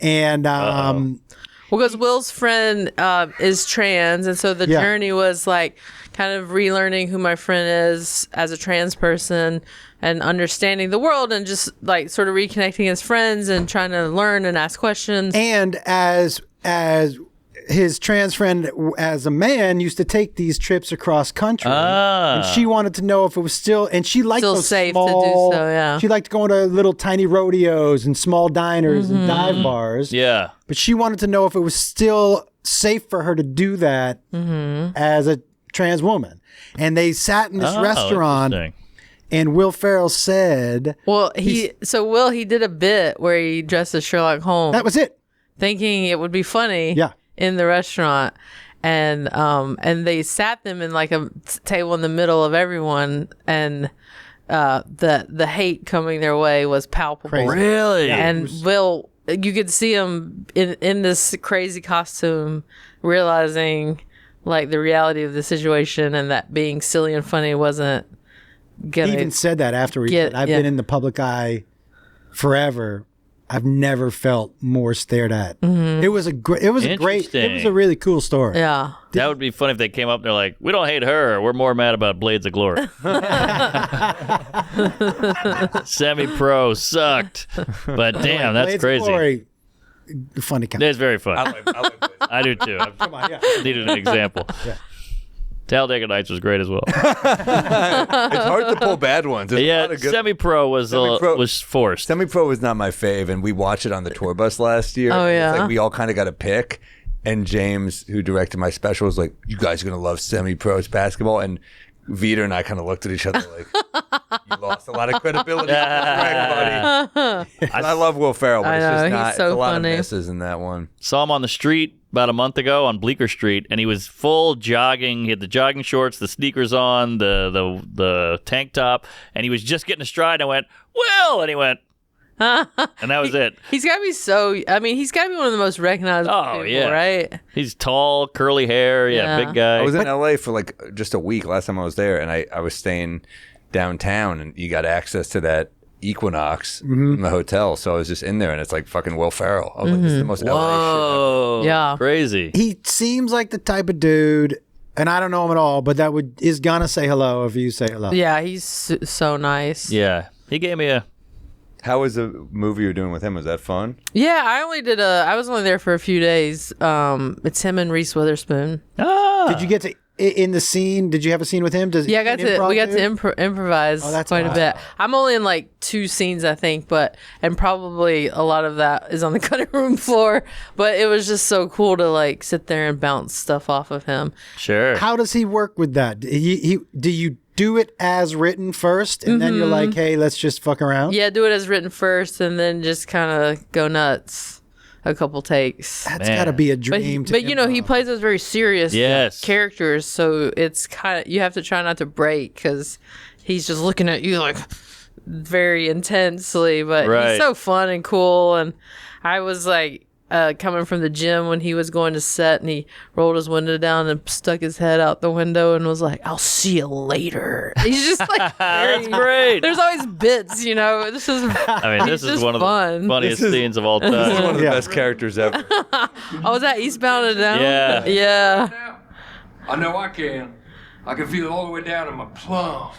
And Well, because Will's friend is trans, and so the Yeah. journey was like kind of relearning who my friend is as a trans person and understanding the world and just like sort of reconnecting as friends and trying to learn and ask questions. and as his trans friend, as a man, used to take these trips across country, and she wanted to know if it was still, and she liked Still those safe to do small, so, yeah. She liked going to little tiny rodeos and small diners and dive bars. Yeah. But she wanted to know if it was still safe for her to do that as a trans woman. And they sat in this restaurant, Interesting. and Will Ferrell said, Well, he did a bit where he dressed as Sherlock Holmes, that was it. thinking it would be funny. Yeah. In the restaurant, and they sat them in like a table in the middle of everyone, and the hate coming their way was palpable. Crazy. Really? And Will, you could see him in this crazy costume, realizing like the reality of the situation, and that being silly and funny wasn't gonna. He even said that after he said, I've been in the public eye forever. I've never felt more stared at. It was a really cool story. Yeah. That would be funny if they came up and they're like, we don't hate her. We're more mad about Blades of Glory. Semi-pro sucked. But damn, that's Blades of crazy. Glory, funny kind. It's very fun. I like I do too. I Come on, yeah. needed an example. Yeah. Talladega Nights was great as well. It's hard to pull bad ones. There's a Yeah, lot of good- Semi-Pro was forced. Semi-Pro was not my fave, and we watched it on the tour bus last year. Oh, yeah. It's like we all kind of got a pick, and James, who directed my special, was like, you guys are going to love Semi-Pro's basketball, and Vita and I kind of looked at each other like, you lost a lot of credibility. Right, buddy. I love Will Ferrell, but I it's know, just he's not, so it's a lot funny. of misses in that one. Saw him on the street about a month ago on Bleecker Street, and he was full jogging. He had the jogging shorts, the sneakers on, the tank top, and he was just getting a stride. And I went, Will! And he went, and that was it. He's got to be he's got to be one of the most recognizable people, yeah. right? He's tall, curly hair, Yeah. big guy. I was in LA for like just a week last time I was there, and I was staying downtown, and you got access to that Equinox in the hotel. So I was just in there, and it's like fucking Will Ferrell. I was like, this is the most LA shit. Whoa. Yeah. Crazy. He seems like the type of dude, and I don't know him at all, but is gonna say hello if you say hello. Yeah, he's so nice. Yeah. He gave me a... How was the movie you were doing with him? Was that fun? Yeah, I was only there for a few days. It's him and Reese Witherspoon. Did you get to in the scene? Did you have a scene with him? Yeah, we got to improvise that's quite a awesome. bit. I'm only in like 2 scenes, I think, and probably a lot of that is on the cutting room floor. But it was just so cool to like sit there and bounce stuff off of him. Sure. How does he work with that? Do you do it as written first, and then you're like, hey, let's just fuck around? Yeah, do it as written first, and then just kind of go nuts a couple takes. That's Man. got to be a But dream. he plays those very serious Yes. characters, so it's kind of, you have to try not to break because he's just looking at you like very intensely. But Right. he's so fun and cool, and I was like coming from the gym when he was going to set, and he rolled his window down and stuck his head out the window and was like, "I'll see you later." He's just like, That's great. There's always bits, you know. This is This is just one of fun. the funniest scenes of all One time. of the best characters ever. Oh, was that Eastbound and Down? Yeah. Yeah. I know I can. I can feel it all the way down in my plums.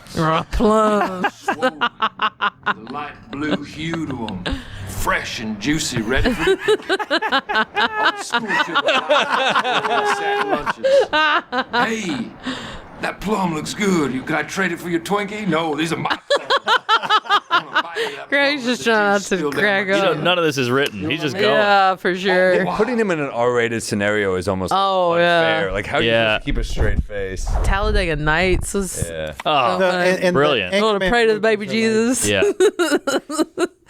Plums. Swole, with a light blue hue to them. Fresh and juicy, ready for the all school children. Sack lunches. Hey, that plum looks good. Can I trade it for your Twinkie? No, these are my plums. Greg's just trying not to crack up. None of this is written. He's just going. Yeah, for sure. Putting him in an R-rated scenario is almost Oh, yeah. unfair. Like, how do you Yeah. just keep a straight face? Talladega Nights was Yeah. Oh, brilliant. I want to pray to the baby Jesus. yeah.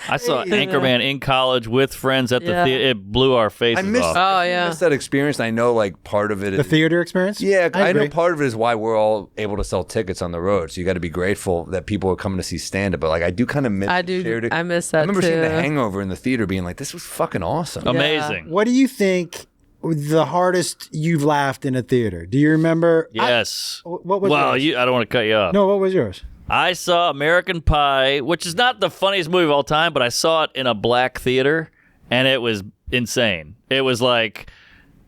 I saw Anchorman in college with friends at the Yeah. theater. It blew our faces I missed, off. Oh, I yeah. missed that experience. I know, like, part of it is... The theater experience? Yeah, I know agree. part of it is why we're all able to sell tickets on the road. So you got to be grateful that people are coming to see stand-up. But, like, I do kind of miss I the do. shared- I miss that I remember seeing The too. Hangover in the theater being like, this was fucking awesome. Amazing. What do you think the hardest you've laughed in a theater? Do you remember? Yes. What was Well, yours? I don't want to cut you off. No, what was yours? I saw American Pie, which is not the funniest movie of all time, but I saw it in a black theater, and it was insane. It was like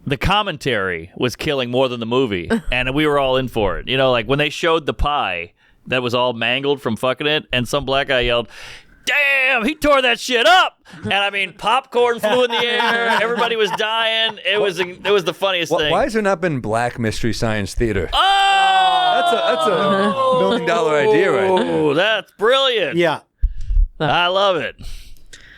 the commentary was killing more than the movie, and we were all in for it. You know, like when they showed the pie that was all mangled from fucking it, and some black guy yelled, "Damn, he tore that shit up!" And I mean, popcorn flew in the air. Everybody was dying. It was the funniest thing. Why has there not been Black Mystery Science Theater? Oh, That's a $1 million idea right there. Oh, that's brilliant. Yeah, I love it.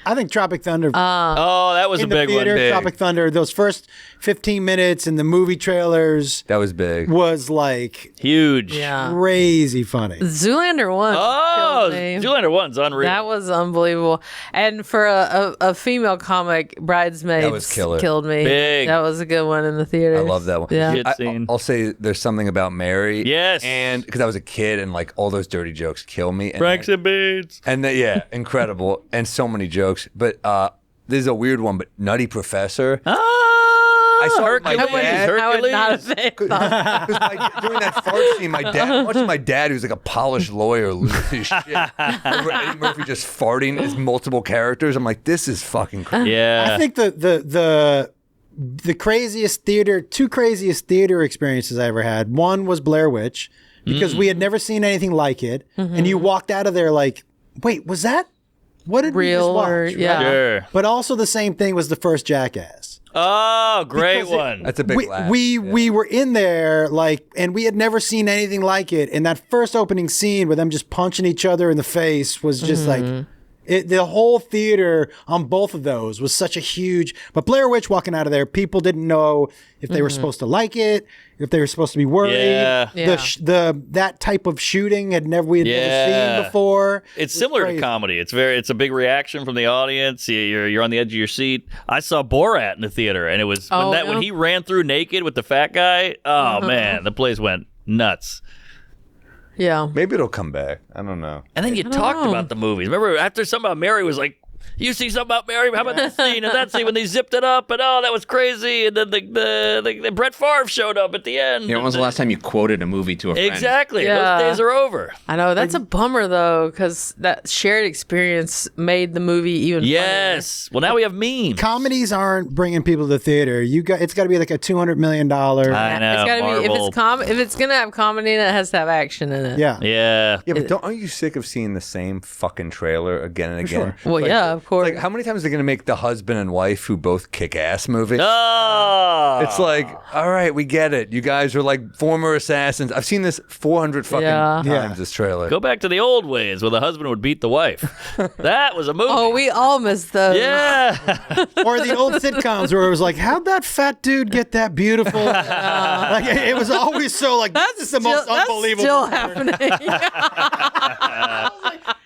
I think Tropic Thunder. Oh, that was in a the big theater, one. Big. Tropic Thunder. Those first 15 minutes in the movie trailers That was big. was like Huge. Yeah. crazy funny. Zoolander 1. Oh, killed me. Zoolander 1's unreal. That was unbelievable. And for a female comic, Bridesmaids That was killer. killed me. Big. That was a good one in the theater. I love that one. Yeah. Shit scene. I'll say there's something about Mary. Yes. And because I was a kid and like all those dirty jokes kill me. And Franks and Beans. And then, yeah, incredible. And so many jokes. But this is a weird one, but Nutty Professor. Ah! I saw it with my Hercules. dad. I would not have Hercules. thought. During that fart scene, watching my dad, who's like a polished lawyer, lose his shit. Eddie Murphy just farting as multiple characters. I'm like, this is fucking crazy. Yeah. I think the craziest theater, two craziest theater experiences I ever had. One was Blair Witch, because we had never seen anything like it, and you walked out of there like, wait, was that? What did we just Real watch? or yeah. Sure. But also the same thing was the first Jackass. Oh, great Because one. That's a big laugh. We were in there like, and we had never seen anything like it. And that first opening scene with them just punching each other in the face was just like, the whole theater on both of those was such a huge. But Blair Witch walking out of there, people didn't know if they were supposed to like it, if they were supposed to be worried. Yeah. Yeah. That type of shooting we had never seen before. It's It was similar crazy. to comedy. It's a big reaction from the audience. You're on the edge of your seat. I saw Borat in the theater, and it was when he ran through naked with the fat guy. Oh man, the place went nuts. Yeah. Maybe it'll come back. I don't know. And then you talked about the movies. Remember after something about Mary was like, you see something about Mary? How about this scene and that scene when they zipped it up and that was crazy. And then the Brett Favre showed up at the end. Yeah, when was the last time you quoted a movie to a friend? Exactly. Yeah. Those days are over. I know that's a bummer though, because that shared experience made the movie even Yes. Well, now we have memes. Comedies aren't bringing people to the theater. It's got to be like a $200 million. I know. It's gotta be Marvel. if it's gonna have comedy, it has to have action in it. Yeah. Yeah. Yeah, but aren't you sick of seeing the same fucking trailer again and again? Well, yeah, of course. Like, how many times are they going to make the husband and wife who both kick ass movie? Oh. It's like, all right, we get it. You guys are like former assassins. I've seen this 400 fucking Yeah. times, this trailer. Go back to the old ways where the husband would beat the wife. That was a movie. Oh, we all missed those. Yeah. Or the old sitcoms where it was like, how'd that fat dude get that beautiful? Like, it was always so like, this is the most unbelievable. Still happening.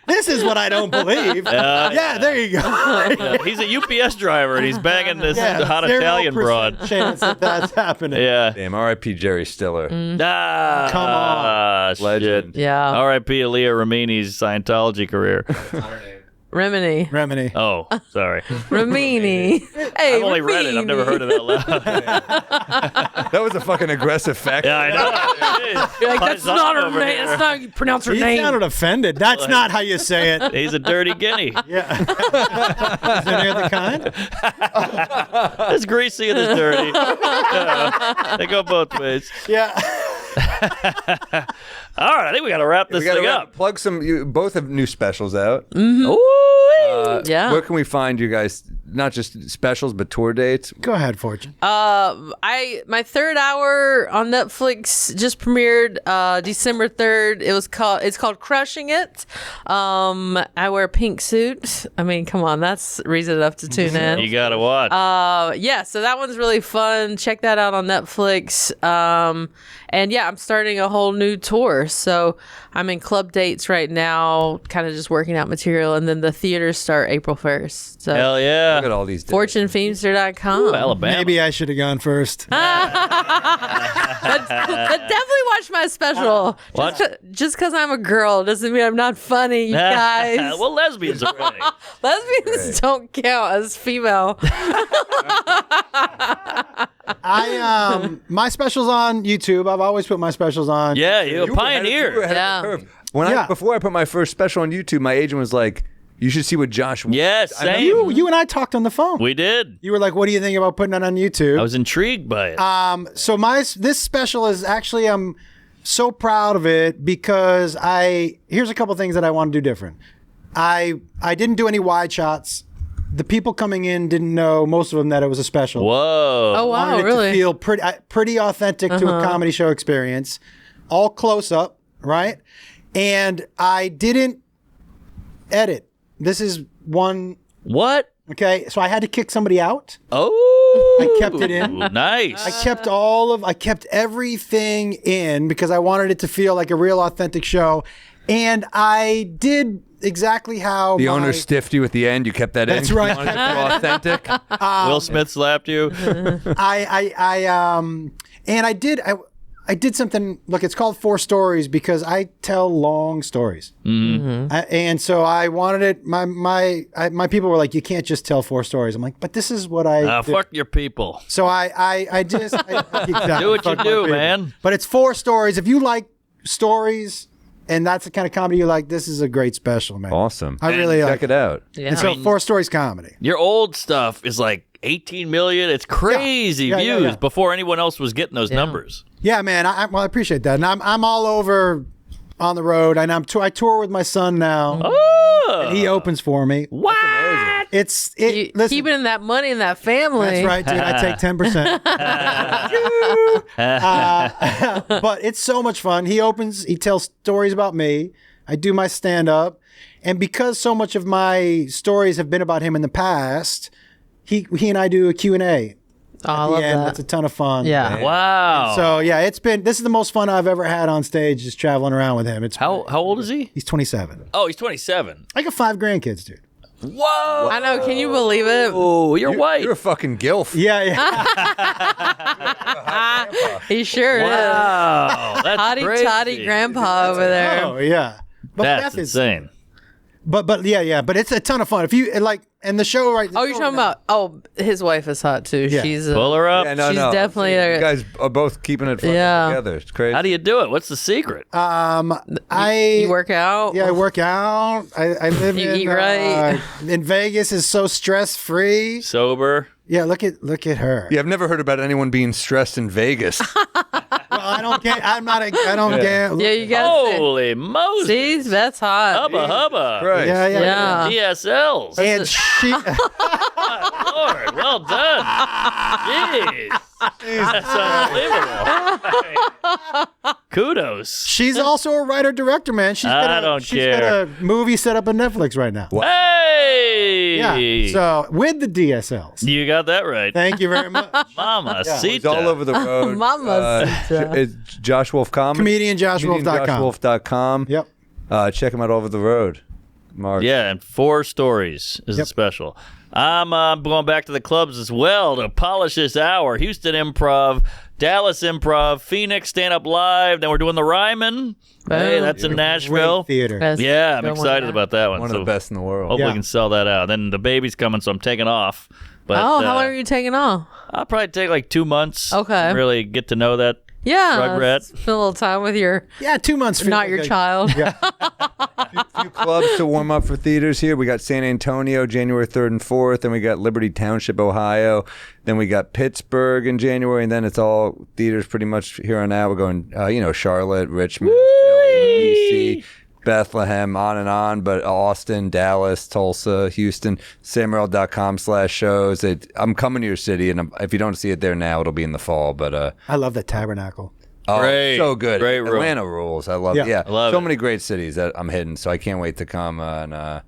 This is what I don't believe. Yeah, there you go. Yeah, he's a UPS driver and he's banging this hot 0% Italian broad. chance that's happening. Yeah. Damn, R.I.P. Jerry Stiller. Ah, Come on. Legend. Yeah. R.I.P. Aaliyah Ramini's Scientology career. Remini. Oh, sorry. Ramini. Hey, I've only read it. I've never heard it out loud. That was a fucking aggressive fact. Yeah, I know. You're like, that's not her over name. here. That's not how you pronounce her He name. sounded offended. That's not how you say it. He's a dirty guinea. Yeah. Is there any other kind? It's greasy and it's dirty. Yeah, they go both ways. Yeah. All right, I think we got to wrap this We gotta thing up. plug some. You both have new specials out. Yeah. Where can we find you guys? Not just specials, but tour dates. Go ahead, Fortune. My third hour on Netflix just premiered December 3rd. It's called Crushing It. I wear a pink suit. I mean, come on, that's reason enough to tune in. You got to watch. Yeah, so that one's really fun. Check that out on Netflix. And yeah, I'm starting a whole new tour. So I'm in club dates right now, kind of just working out material, and then the theaters start April 1st. So Hell yeah. Look at all these. FortuneFeimster.com. Ooh, Alabama. Maybe I should have gone first. But definitely watch my special. Watch. Just because I'm a girl doesn't mean I'm not funny, you guys. Well, lesbians are funny. Lesbians don't count as female. My specials on YouTube. I've always put my specials on. Yeah, you're a pioneer. Yeah. Before I put my first special on YouTube, my agent was like, "You should see what Josh." Yes, I know same. You and I talked on the phone. We did. You were like, "What do you think about putting it on YouTube?" I was intrigued by it. So this special is actually I'm so proud of it because here's a couple things that I want to do different. I didn't do any wide shots. The people coming in didn't know, most of them, that it was a special. Whoa. Oh, wow, Wanted it really? to feel pretty authentic to a comedy show experience, all close up, right? And I didn't edit. This is one. What? Okay, so I had to kick somebody out. Oh. I kept it in. Nice. I kept everything in because I wanted it to feel like a real authentic show. And I did exactly how The owner stiffed you at the end. You kept that in. That's right. You wanted it to feel authentic. Will Smith slapped you. I I did something. Look, it's called 4 Stories because I tell long stories, and so I wanted it. My people were like, "You can't just tell 4 stories." I'm like, "But this is what I do." Fuck your people. So I just exactly, Do what you fuck my do, people. man. But it's 4 stories. If you like stories and that's the kind of comedy you like, this is a great special, man. Awesome. I really check like it out. Yeah. And so 4 Stories comedy. Your old stuff is like 18 million. It's crazy Yeah, yeah, views yeah. before anyone else was getting those numbers. Yeah, man. I appreciate that. And I'm all over on the road, and I tour with my son now. Oh, And he opens for me. what? You listen, keeping that money in that family. that's right, dude. I take 10%. But it's so much fun. He opens. He tells stories about me. I do my stand up, and because so much of my stories have been about him in the past, he and I do a Q&A. Oh, I love that. That's a ton of fun. Yeah. Wow. So yeah, this is the most fun I've ever had on stage, just traveling around with him. It's how old is he? He's 27. Oh, he's 27. I got 5 grandkids, dude. Whoa. I know. Can you believe it? Oh, you're white. You're a fucking gilf. Yeah. He sure is. Wow. That's Hottie crazy. toddy grandpa over there. Oh yeah. But That's Beth is- insane. But yeah. But it's a ton of fun. If you like, and the show right. Oh, you're talking about? Oh, his wife is hot too. Yeah. She's Pull her up. Yeah, no, She's no. definitely You a- guys are both keeping it fucking Yeah. together. It's crazy. How do you do it? What's the secret? You work out. Yeah, I work out. I live You in eat right. in Vegas is so stress free. Sober. Yeah, look at her. Yeah, I've never heard about anyone being stressed in Vegas. Well, I don't get. I don't get. Yeah, you got. Holy Moses. See, that's hot. Hubba hubba. Right. Yeah. Yeah. DSLs. And she. Lord, well done. Jeez. That's unbelievable. Kudos. She's also a writer-director, man. She's I got don't she's care. got a movie set up on Netflix right now. Hey. Yeah. So with the DSLs. You got that right. Thank you very much. Mama, It's all over the road. Mamacita. It's Josh Wolf Comedy. ComedianJoshWolf.com. ComedianJoshWolf.com. Yep. Check him out all over the road. Mark. Yeah, and 4 Stories is the special. I'm going back to the clubs as well to polish this hour. Houston Improv, Dallas Improv, Phoenix Stand Up Live. Then we're doing the Ryman. Hey, that's in Nashville. Great theater. That's Yeah, I'm good one, excited yeah. about that one. One of So the best in the world. hopefully we Yeah. can sell that out. Then the baby's coming, so I'm taking off. But Oh, how long are you taking off? I'll probably take like 2 months. Okay. Really get to know that. Yeah. Rugrat. Spend a little time with your, Yeah, 2 months. feels not like your a- child. Few clubs to warm up for theaters here. We got San Antonio, January 3rd and 4th. Then we got Liberty Township, Ohio. Then we got Pittsburgh in January. And then it's all theaters pretty much here on out. We're going, Charlotte, Richmond, Philly, D.C., Bethlehem, on, but Austin, Dallas, Tulsa, Houston, samuel.com/shows. I'm coming to your city, and if you don't see it there now, it'll be in the fall. But I love the Tabernacle. Great. so good. Great room. Atlanta rules. I love it. Yeah. Yeah, I love so it. many great cities that I'm hitting. So I can't wait to come and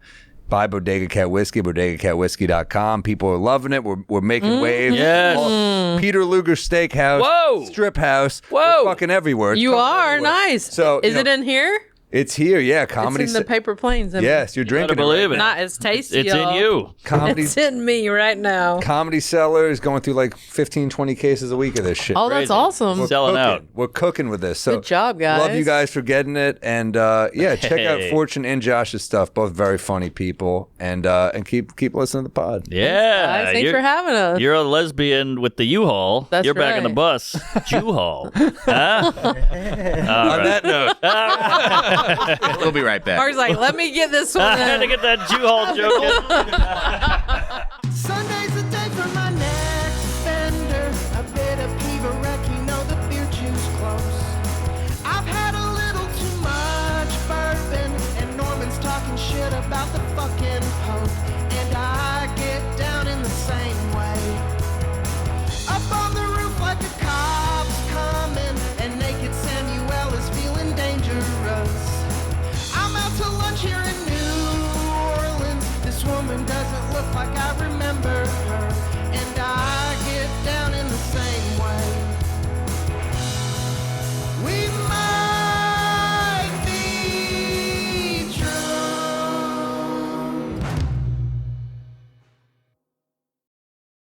buy Bodega Cat Whiskey, bodegacatwhiskey.com. People are loving it. We're making waves. Yes. Peter Luger Steakhouse, Whoa. Strip House. Whoa. We're fucking everywhere. It's You coming are everywhere. nice. So is it in here? It's here. Yeah, It's comedy. in the paper planes. I mean, Yes, you're drinking. Gotta believe it. Not as tasty. It's y'all. in you. Comedy. It's in me right now. Comedy Cellar is going through like 15, 20 cases a week of this shit. Oh, that's Crazy. awesome. Selling cooking. out. We're cooking with this. So Good job, guys. Love you guys for getting it, and check out Hey. Fortune and Josh's stuff. Both very funny people, and keep listening to the pod. Yeah. Guys, thanks you're- for having us. You're a lesbian with the U-Haul. That's You're back in the right. bus. U-Haul. Huh? On that note, We'll be right back. Mark's like, let me get this one. I had to get that U-Haul joke in. Sunday's the day for my next bender. A bit of Peeve, you know the beer juice close. I've had a little too much bourbon, and Norman's talking shit about the fucking Pope. And I get down in the same way. Up on the roof like a cop's coming, and naked Samuel is feeling dangerous. I'm out to lunch here in New Orleans. This woman doesn't look like I remember her.